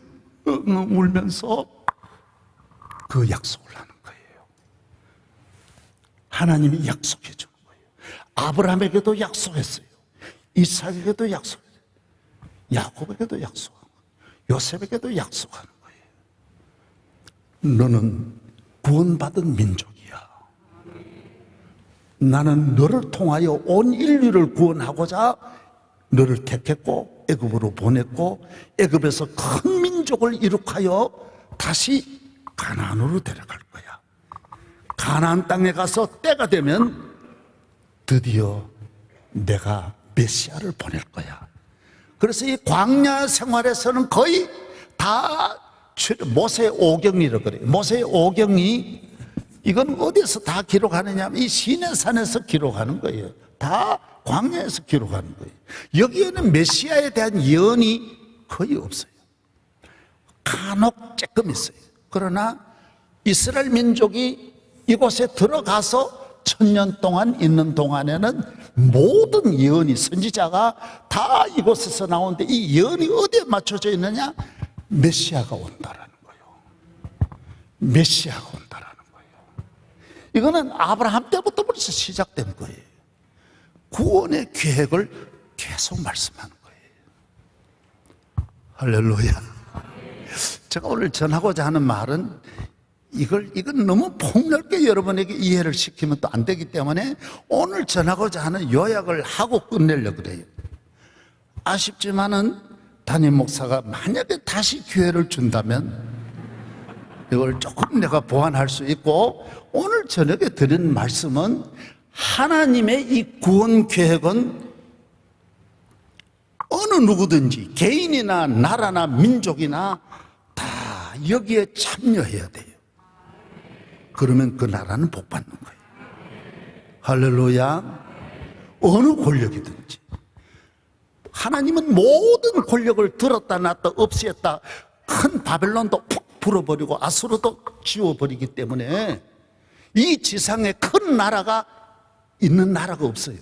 울면서 그 약속을 하는 거예요. 하나님이 약속해 주는 거예요. 아브라함에게도 약속했어요. 이삭에게도 약속했어요. 야곱에게도 약속한 거예요. 요셉에게도 약속하는 거예요. 너는 구원받은 민족이야. 나는 너를 통하여 온 인류를 구원하고자 너를 택했고 애굽으로 보냈고 애굽에서 큰 민족을 이룩하여 다시 가나안으로 데려갈 거야. 가나안 땅에 가서 때가 되면 드디어 내가 메시아를 보낼 거야. 그래서 이 광야 생활에서는 거의 다 모세의 오경이라고 그래요. 모세의 오경이 이건 어디서 다 기록하느냐 하면 이 시내산에서 기록하는 거예요. 다 광야에서 기록하는 거예요. 여기에는 메시아에 대한 예언이 거의 없어요. 간혹 조금 있어요. 그러나 이스라엘 민족이 이곳에 들어가서 1000년 동안 있는 동안에는 모든 예언이, 선지자가 다 이곳에서 나오는데 이 예언이 어디에 맞춰져 있느냐? 메시아가 온다라는 거예요. 메시아가 온다라는 거예요. 이거는 아브라함 때부터 벌써 시작된 거예요. 구원의 계획을 계속 말씀하는 거예요. 할렐루야. 제가 오늘 전하고자 하는 말은 이건 너무 폭넓게 여러분에게 이해를 시키면 또 안 되기 때문에 오늘 전하고자 하는 요약을 하고 끝내려고 그래요. 아쉽지만은 담임 목사가 만약에 다시 기회를 준다면 이걸 조금 내가 보완할 수 있고, 오늘 저녁에 드린 말씀은 하나님의 이 구원 계획은 어느 누구든지 개인이나 나라나 민족이나 다 여기에 참여해야 돼요. 그러면 그 나라는 복 받는 거예요. 할렐루야. 어느 권력이든지 하나님은 모든 권력을 들었다 놨다 없애었다, 큰 바벨론도 푹 불어버리고 아수르도 지워버리기 때문에 이 지상에 큰 나라가 있는 나라가 없어요.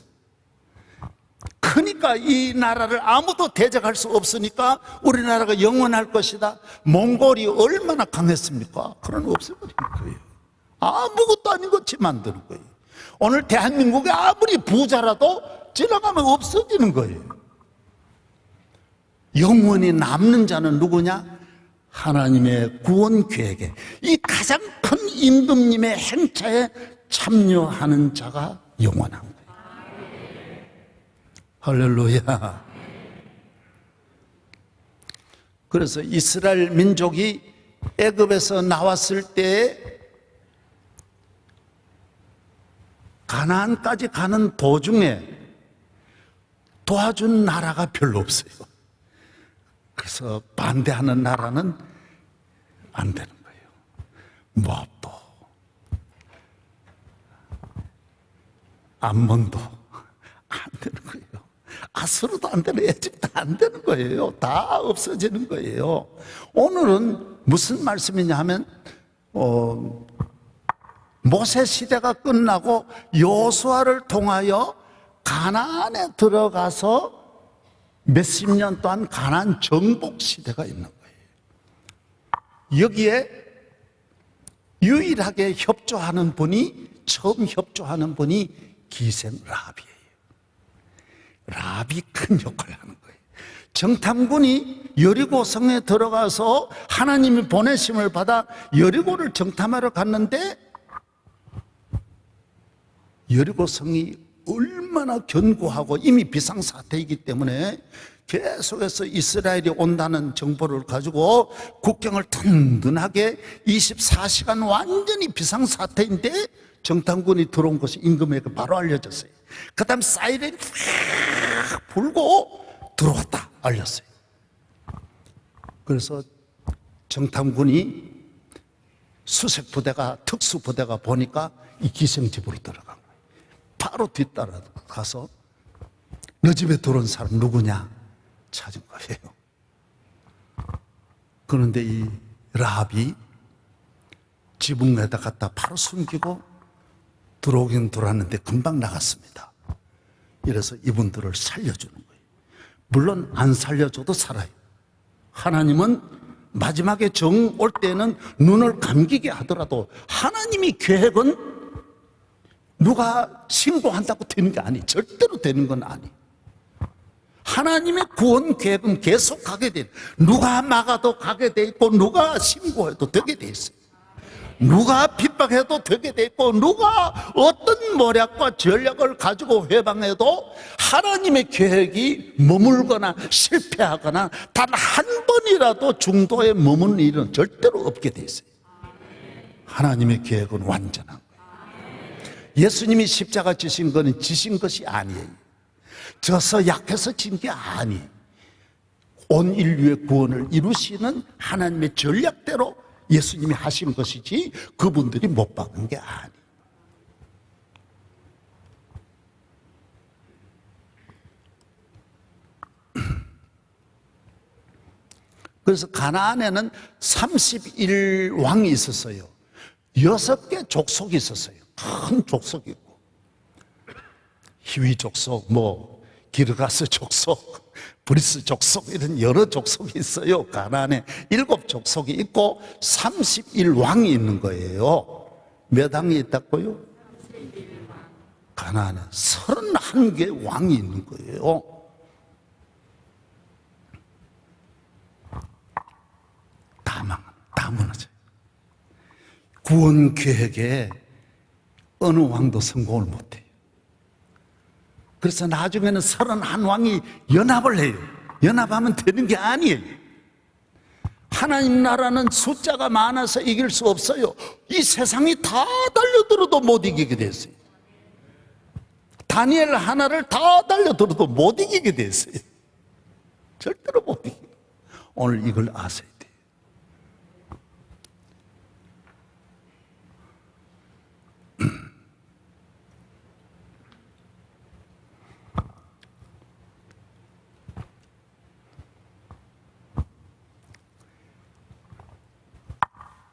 크니까 그러니까 이 나라를 아무도 대적할 수 없으니까 우리나라가 영원할 것이다. 몽골이 얼마나 강했습니까? 그런 없애버린 거예요. 아무것도 아닌 것이 만드는 거예요. 오늘 대한민국이 아무리 부자라도 지나가면 없어지는 거예요. 영원히 남는 자는 누구냐? 하나님의 구원 계획에, 이 가장 큰 임금님의 행차에 참여하는 자가 영원한 거예요. 할렐루야. 그래서 이스라엘 민족이 애굽에서 나왔을 때 가나안까지 가는 도중에 도와준 나라가 별로 없어요. 그래서 반대하는 나라는 안 되는 거예요. 모압도, 암몬도 안 되는 거예요. 아수르도 안 되는, 에집도 안 되는 거예요. 다 없어지는 거예요. 오늘은 무슨 말씀이냐 하면 모세 시대가 끝나고 여호수아를 통하여 가나안에 들어가서 몇십 년 동안 가나안 정복 시대가 있는 거예요. 여기에 유일하게 협조하는 분이, 처음 협조하는 분이 기생 라합이에요. 라합이 큰 역할을 하는 거예요. 정탐군이 여리고성에 들어가서 하나님이 보내심을 받아 여리고를 정탐하러 갔는데, 여리고성이 얼마나 견고하고 이미 비상사태이기 때문에 계속해서 이스라엘이 온다는 정보를 가지고 국경을 든든하게 24시간 완전히 비상사태인데 정탐군이 들어온 것이 임금에게 바로 알려졌어요. 그 다음 사이렌이 팍 불고 들어왔다 알렸어요. 그래서 정탐군이 수색부대가, 특수부대가 보니까 이 기생집으로 들어간 거예요. 바로 뒤따라 가서 너 집에 들어온 사람 누구냐 찾은 거예요. 그런데 이 라합이 지붕에다 갖다 바로 숨기고 들어오긴 들어왔는데 금방 나갔습니다. 이래서 이분들을 살려주는 거예요. 물론 안 살려줘도 살아요. 하나님은 마지막에 정 올 때는 눈을 감기게 하더라도 하나님이 계획은 누가 신고한다고 되는 게 아니, 절대로 되는 건 아니. 하나님의 구원 계획은 계속 가게 돼. 누가 막아도 가게 돼 있고, 누가 신고해도 되게 돼 있어요. 누가 핍박해도 되게 돼 있고, 누가 어떤 모략과 전략을 가지고 회방해도 하나님의 계획이 머물거나 실패하거나 단 한 번이라도 중도에 머무는 일은 절대로 없게 돼 있어요. 하나님의 계획은 완전한 거예요. 예수님이 십자가 지신 거는 지신 것이 아니에요. 져서 약해서 진 게 아니에요. 온 인류의 구원을 이루시는 하나님의 전략대로 예수님이 하신 것이지 그분들이 못 박은 게 아니에요. 그래서 가나안에는 31왕이 있었어요. 6개 족속이 있었어요. 큰 족속이 있고, 히위 족속, 기르가스 족속, 브리스 족속, 이런 여러 족속이 있어요. 가나안에 7족속이 있고 31왕이 있는 거예요. 몇 왕이 있다고요? 가나안에 31개 왕이 있는 거예요. 다 무너져요. 구원 계획에 어느 왕도 성공을 못해요. 그래서 나중에는 31왕이 연합을 해요. 연합하면 되는 게 아니에요. 하나님 나라는 숫자가 많아서 이길 수 없어요. 이 세상이 다 달려들어도 못 이기게 됐어요. 다니엘 하나를 다 달려들어도 못 이기게 됐어요. 절대로 못 이겨요. 오늘 이걸 아셔야 돼요.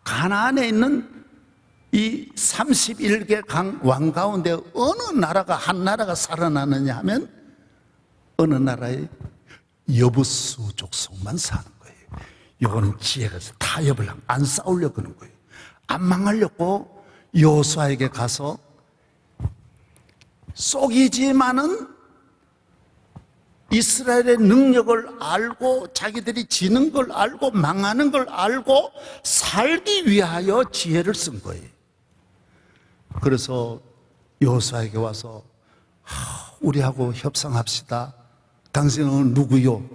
가나안에 있는 이 31개 왕 가운데 어느 나라가, 한 나라가 살아나느냐 하면 어느 나라의 여부수 족속만 사는 거예요. 요거는 지혜가 있어요. 타협을 안 싸우려고 하는 거예요. 안 망하려고 여호수아에게 가서 속이지만은 이스라엘의 능력을 알고 자기들이 지는 걸 알고 망하는 걸 알고 살기 위하여 지혜를 쓴 거예요. 그래서 여호수아에게 와서 우리하고 협상합시다. 당신은 누구요?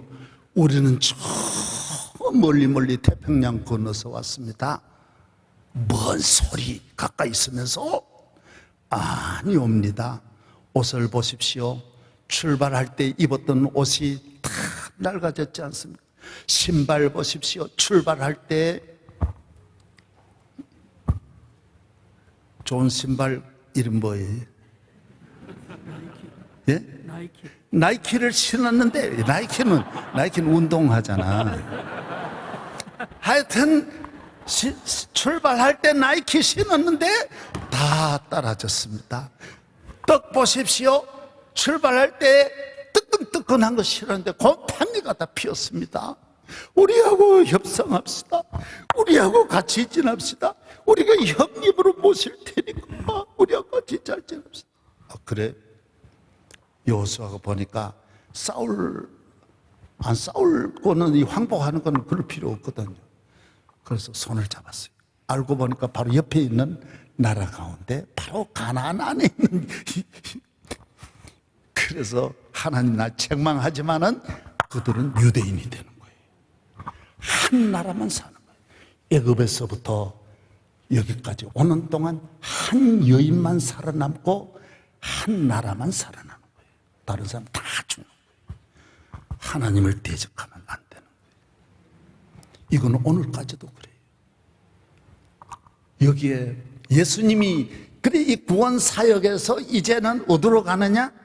우리는 저 멀리 태평양 건너서 왔습니다. 뭔 소리 가까이 있으면서 아니옵니다. 옷을 보십시오. 출발할 때 입었던 옷이 다 낡아졌지 않습니까? 신발 보십시오. 출발할 때 좋은 신발 이름 뭐예요? 예? 나이키를 신었는데 나이키는 운동하잖아. 하여튼 출발할 때 나이키 신었는데 다 따라졌습니다. 떡 보십시오. 출발할 때 뜨끈뜨끈한 거 싫었는데 곰팡이가 다 피었습니다. 우리하고 협상합시다. 우리하고 같이 지납시다. 우리가 형님으로 모실 테니까 우리하고 같이 잘 지납시다. 그래? 여호수아가 보니까 안 싸울 거는 이 황복하는 거는 그럴 필요 없거든요. 그래서 손을 잡았어요. 알고 보니까 바로 옆에 있는 나라 가운데 바로 가나안 안에 있는 그래서 하나님 날 책망하지만은 그들은 유대인이 되는 거예요. 한 나라만 사는 거예요. 애굽에서부터 여기까지 오는 동안 한 여인만 살아남고 한 나라만 살아남는 거예요. 다른 사람 다 죽는 거예요. 하나님을 대적하면 안 되는 거예요. 이건 오늘까지도 그래요. 여기에 예수님이 그래 이 구원 사역에서 이제는 어디로 가느냐?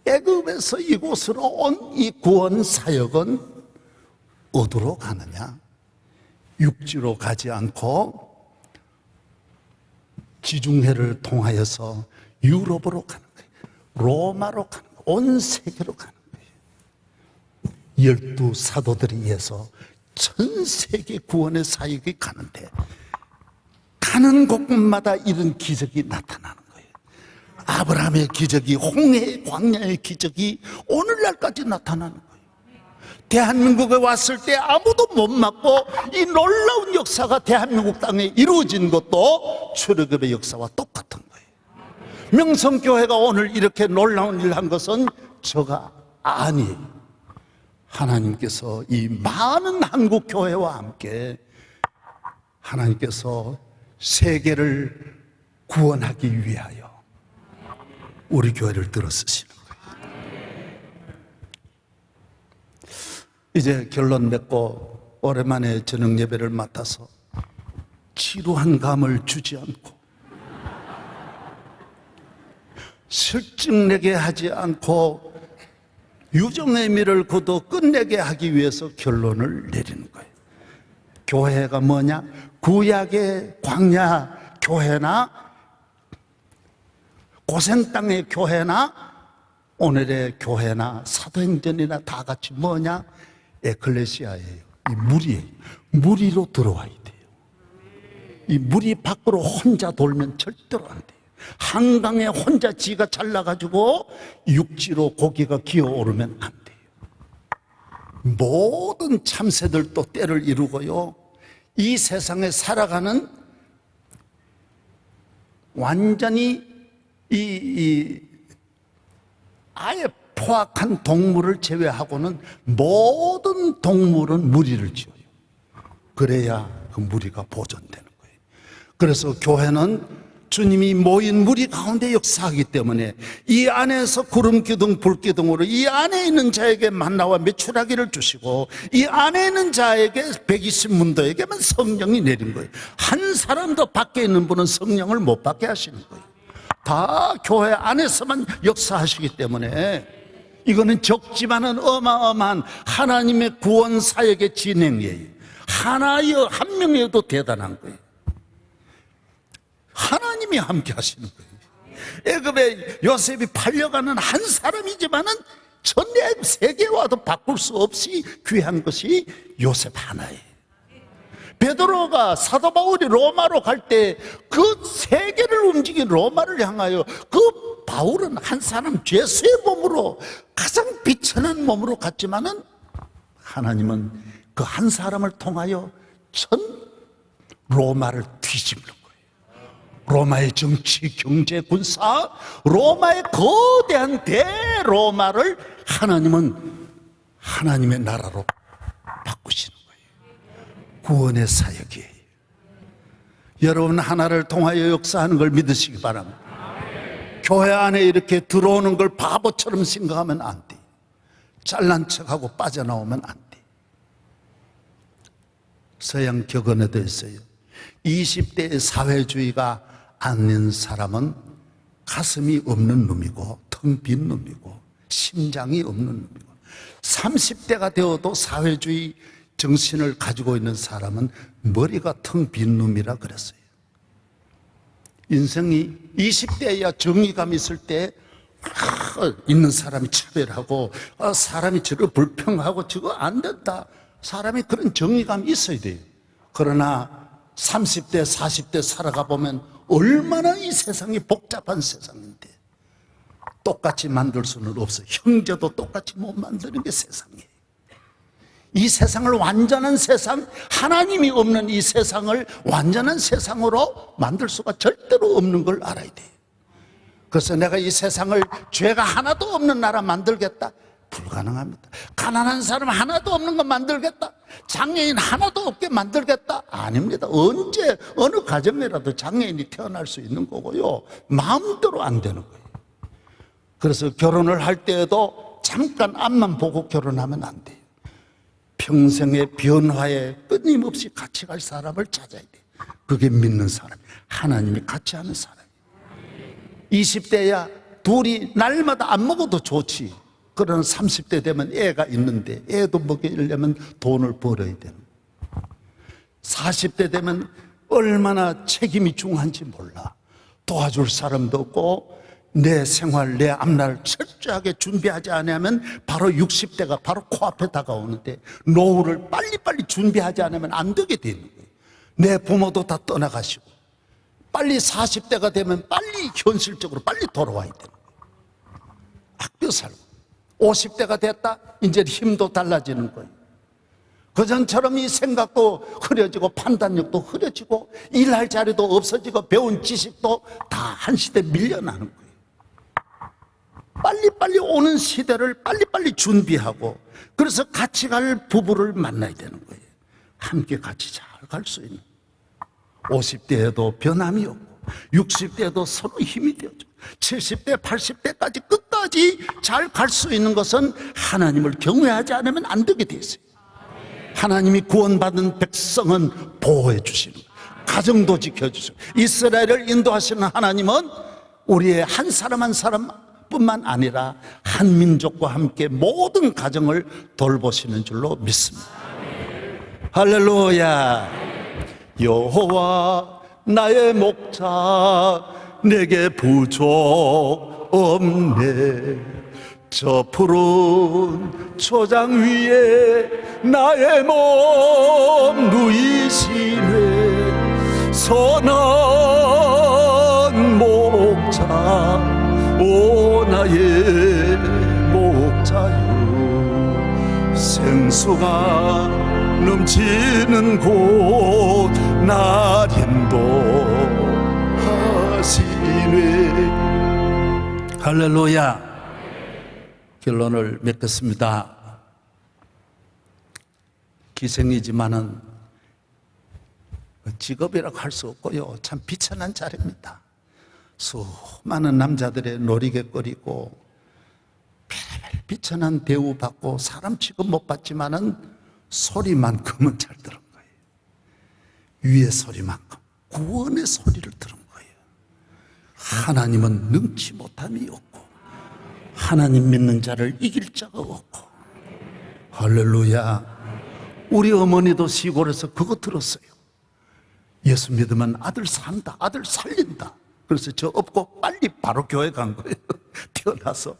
애굽에서 이곳으로 온 이 구원 사역은 어디로 가느냐? 육지로 가지 않고 지중해를 통하여서 유럽으로 가는 거예요. 로마로 가는 거예요. 온 세계로 가는 거예요. 12 사도들에 의해서 전 세계 구원의 사역이 가는데 가는 곳마다 이런 기적이 나타나는 거예요. 아브라함의 기적이, 홍해의 광야의 기적이 오늘날까지 나타나는 거예요. 대한민국에 왔을 때 아무도 못 막고 이 놀라운 역사가 대한민국 땅에 이루어진 것도 출애굽의 역사와 똑같은 거예요. 명성교회가 오늘 이렇게 놀라운 일을 한 것은 저가 아니에요. 하나님께서 이 많은 한국 교회와 함께 하나님께서 세계를 구원하기 위하여 우리 교회를 들어 쓰시는 거예요. 이제 결론 맺고 오랜만에 저녁 예배를 맡아서 지루한 감을 주지 않고 실증내게 하지 않고 유정의 미를 거둬 끝내게 하기 위해서 결론을 내리는 거예요. 교회가 뭐냐? 구약의 광야 교회나 고생 땅의 교회나 오늘의 교회나 사도행전이나 다 같이 뭐냐? 에클레시아예요. 이 무리예요. 무리로 들어와야 돼요. 이 무리 밖으로 혼자 돌면 절대로 안 돼요. 한강에 혼자 지가 잘나가지고 육지로 고기가 기어오르면 안 돼요. 모든 참새들도 때를 이루고요. 이 세상에 살아가는 완전히 아예 포악한 동물을 제외하고는 모든 동물은 무리를 지어요. 그래야 그 무리가 보존되는 거예요. 그래서 교회는 주님이 모인 무리 가운데 역사하기 때문에 이 안에서 구름 기둥 불 기둥으로 이 안에 있는 자에게 만나와 메추라기를 주시고 이 안에 있는 자에게 120문도에게만 성령이 내린 거예요. 한 사람도 밖에 있는 분은 성령을 못 받게 하시는 거예요. 다 교회 안에서만 역사하시기 때문에 이거는 적지만은 어마어마한 하나님의 구원 사역의 진행이에요. 하나여 한 명이어도 대단한 거예요. 하나님이 함께 하시는 거예요. 애굽에 요셉이 팔려가는 한 사람이지만은 전에 세계 와도 바꿀 수 없이 귀한 것이 요셉 하나예요. 베드로가 사도 바울이 로마로 갈 때 그 세계를 움직인 로마를 향하여 그 바울은 한 사람 죄수의 몸으로 가장 비천한 몸으로 갔지만은 하나님은 그 한 사람을 통하여 전 로마를 뒤집는 거예요. 로마의 정치, 경제, 군사, 로마의 거대한 대로마를 하나님은 하나님의 나라로 바꾸시는 거예요. 구원의 사역이에요. 여러분 하나를 통하여 역사하는 걸 믿으시기 바랍니다. 교회 안에 이렇게 들어오는 걸 바보처럼 생각하면 안 돼. 잘난 척하고 빠져나오면 안 돼. 서양 격언에도 있어요. 20대의 사회주의가 아닌 사람은 가슴이 없는 놈이고 텅 빈 놈이고 심장이 없는 놈이고 30대가 되어도 사회주의 정신을 가지고 있는 사람은 머리가 텅 빈 놈이라 그랬어요. 인생이 20대야 정의감 있을 때 있는 사람이 차별하고 사람이 저를 불평하고 저거 안 된다. 사람이 그런 정의감이 있어야 돼요. 그러나 30대 40대 살아가 보면 얼마나 이 세상이 복잡한 세상인데 똑같이 만들 수는 없어요. 형제도 똑같이 못 만드는 게 세상이에요. 이 세상을 완전한 세상, 하나님이 없는 이 세상을 완전한 세상으로 만들 수가 절대로 없는 걸 알아야 돼요. 그래서 내가 이 세상을 죄가 하나도 없는 나라 만들겠다? 불가능합니다. 가난한 사람 하나도 없는 거 만들겠다? 장애인 하나도 없게 만들겠다? 아닙니다. 언제 어느 가정에라도 장애인이 태어날 수 있는 거고요. 마음대로 안 되는 거예요. 그래서 결혼을 할 때에도 잠깐 앞만 보고 결혼하면 안 돼요. 평생의 변화에 끊임없이 같이 갈 사람을 찾아야 돼. 그게 믿는 사람, 하나님이 같이 하는 사람. 20대야 둘이 날마다 안 먹어도 좋지. 그러나 30대 되면 애가 있는데 애도 먹이려면 돈을 벌어야 되는. 40대 되면 얼마나 책임이 중한지 몰라. 도와줄 사람도 없고 내 생활, 내 앞날을 철저하게 준비하지 않으면 바로 60대가 바로 코앞에 다가오는데 노후를 빨리빨리 준비하지 않으면 안 되게 되는 거예요. 내 부모도 다 떠나가시고 빨리 40대가 되면 빨리 현실적으로 빨리 돌아와야 되는 거예요. 아껴 살고 50대가 됐다? 이제 힘도 달라지는 거예요. 그전처럼 이 생각도 흐려지고 판단력도 흐려지고 일할 자리도 없어지고 배운 지식도 다 한 시대 밀려나는 거예요. 빨리빨리 오는 시대를 빨리빨리 준비하고 그래서 같이 갈 부부를 만나야 되는 거예요. 함께 같이 잘 갈 수 있는. 50대에도 변함이 없고 60대에도 서로 힘이 되어주고 70대 80대까지 끝까지 잘 갈 수 있는 것은 하나님을 경외하지 않으면 안 되게 돼 있어요. 하나님이 구원받은 백성은 보호해 주시는 거예요. 가정도 지켜주시고 이스라엘을 인도하시는 하나님은 우리의 한 사람 한 사람 뿐만 아니라 한 민족과 함께 모든 가정을 돌보시는 줄로 믿습니다. 할렐루야. 여호와 나의 목자 내게 부족 없네. 저 푸른 초장 위에 나의 몸 누이시네. 선한 목자 오 나의 목자여. 생수가 넘치는 곳 날 인도하시네. 할렐루야. 결론을 맺겠습니다. 기생이지만은 직업이라고 할 수 없고요. 참 비천한 자리입니다. 수많은 남자들의 놀이개거리고 비천한 대우받고 사람 취급 못 받지만은 소리만큼은 잘 들은 거예요. 위의 소리만큼 구원의 소리를 들은 거예요. 하나님은 능치 못함이 없고 하나님 믿는 자를 이길 자가 없고. 할렐루야. 우리 어머니도 시골에서 그거 들었어요. 예수 믿으면 아들 산다, 아들 살린다. 그래서 저 업고 빨리 바로 교회 간 거예요. 태어나서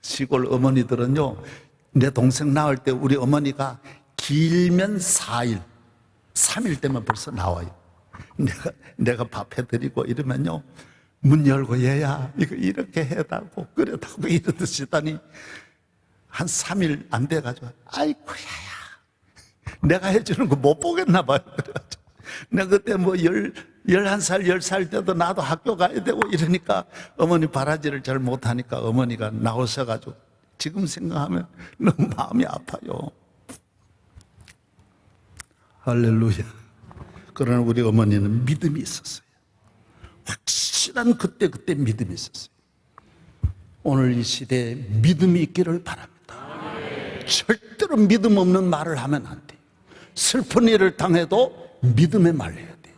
시골 어머니들은요, 내 동생 낳을 때 우리 어머니가 길면 4일, 3일 때면 벌써 나와요. 내가 밥 해드리고 이러면요, 문 열고 얘야 이거 이렇게 해달고 그래달고 이러듯이다니 한 3일 안 돼가지고 아이고 야야 내가 해주는 거 못 보겠나 봐요. 그래가지고 내가 그때 뭐 11살 10살 때도 나도 학교 가야 되고 이러니까 어머니 바라지를 잘 못하니까 어머니가 나오셔가지고 지금 생각하면 너무 마음이 아파요. 할렐루야. 그러나 우리 어머니는 믿음이 있었어요. 확실한 그때 믿음이 있었어요. 오늘 이 시대에 믿음이 있기를 바랍니다. 절대로 믿음 없는 말을 하면 안 돼요. 슬픈 일을 당해도 믿음의 말을 해야 돼요.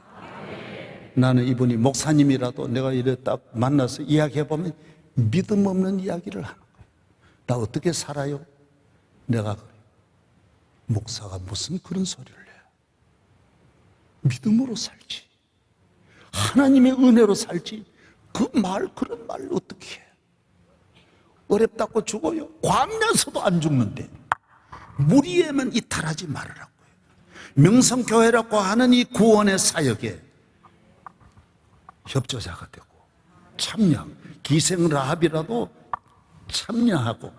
나는 이분이 목사님이라도 내가 이래 딱 만나서 이야기해보면 믿음 없는 이야기를 하는 거예요. 나 어떻게 살아요? 내가 그래요. 목사가 무슨 그런 소리를 해요. 믿음으로 살지, 하나님의 은혜로 살지, 그런 말을 어떻게 해? 어렵다고 죽어요? 광야에서도 안 죽는데 무리에만 이탈하지 말으라고요. 명성교회라고 하는 이 구원의 사역에 협조자가 되고 참여, 기생라합이라도 참여하고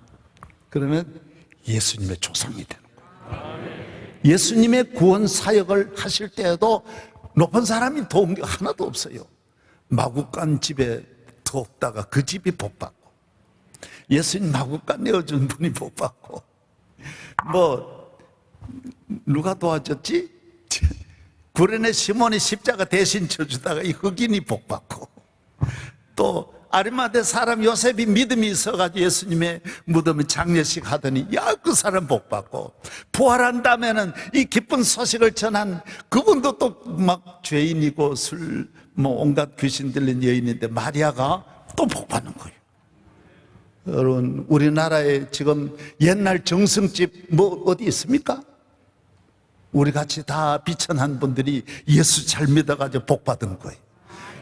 그러면 예수님의 조상이 되는 거예요. 예수님의 구원 사역을 하실 때에도 높은 사람이 도운 게 하나도 없어요. 마구간 집에 돕다가 그 집이 복받고, 예수님 마구간 내어준 분이 복받고, 뭐 누가 도와줬지? 구레네 시몬이 십자가 대신 쳐주다가 이 흑인이 복받고, 또 아리마대 사람 요셉이 믿음이 있어가지고 예수님의 무덤에 장례식 하더니 야 그 사람 복받고, 부활한 다음에는 이 기쁜 소식을 전한 그분도 또 막 죄인이고 술 뭐 온갖 귀신 들린 여인인데 마리아가 또 복받는 거예요. 여러분 우리나라에 지금 옛날 정승집 뭐 어디 있습니까? 우리 같이 다 비천한 분들이 예수 잘 믿어가지고 복받은 거예요.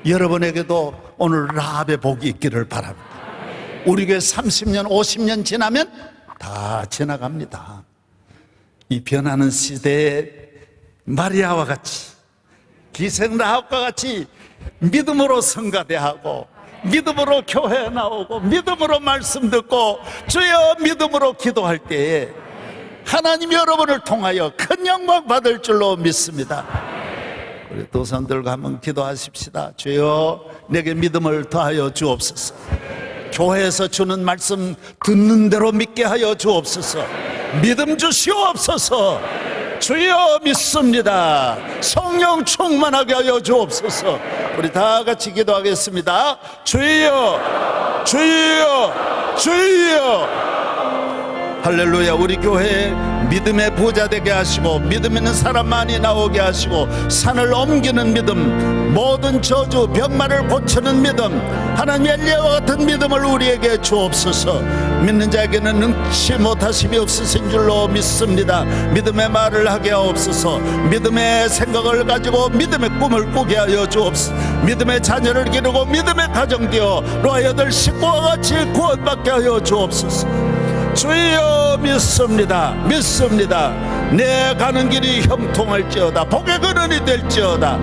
여러분에게도 오늘 라합의 복이 있기를 바랍니다. 우리 교회 30년 50년 지나면 다 지나갑니다. 이 변하는 시대에 마리아와 같이, 기생 라합과 같이 믿음으로 성가대하고, 믿음으로 교회에 나오고, 믿음으로 말씀 듣고, 주여 믿음으로 기도할 때에 하나님이 여러분을 통하여 큰 영광 받을 줄로 믿습니다. 우리 도선들과 한번 기도하십시다. 주여 내게 믿음을 더하여 주옵소서. 교회에서 주는 말씀 듣는 대로 믿게 하여 주옵소서. 믿음 주시옵소서. 주여 믿습니다. 성령 충만하게 하여 주옵소서. 우리 다 같이 기도하겠습니다. 주여, 주여, 주여. 할렐루야. 우리 교회에 믿음의 부자 되게 하시고, 믿음 있는 사람 많이 나오게 하시고, 산을 옮기는 믿음, 모든 저주 병마를 고치는 믿음, 하나님 엘리야와 같은 믿음을 우리에게 주옵소서. 믿는 자에게는 능치 못하심이 없으신 줄로 믿습니다. 믿음의 말을 하게 하옵소서. 믿음의 생각을 가지고 믿음의 꿈을 꾸게 하여 주옵소서. 믿음의 자녀를 기르고 믿음의 가정 되어 노아여들 식구와 같이 구원받게 하여 주옵소서. 주여 믿습니다. 믿습니다. 내 가는 길이 형통할지어다, 복의 근원이 될지어다.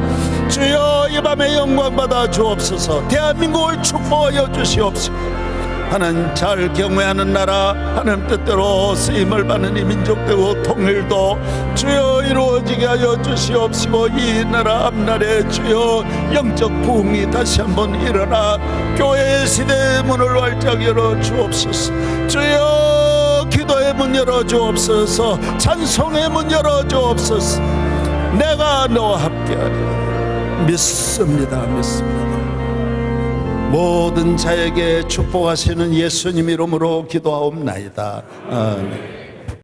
주여 이 밤에 영광 받아 주옵소서. 대한민국을 축복하여 주시옵소서. 하나님 잘 경외하는 나라, 하나님 뜻대로 쓰임을 받는 이 민족 되고 통일도 주여 이루어지게 하여 주시옵시고, 이 나라 앞날에 주여 영적 부흥이 다시 한번 일어나 교회의 시대의 문을 활짝 열어 주옵소서. 주여 기도의 문 열어 주옵소서. 찬송의 문 열어 주옵소서. 내가 너와 함께하리라. 믿습니다. 믿습니다. 모든 자에게 축복하시는 예수님 이름으로 기도하옵나이다. 아멘.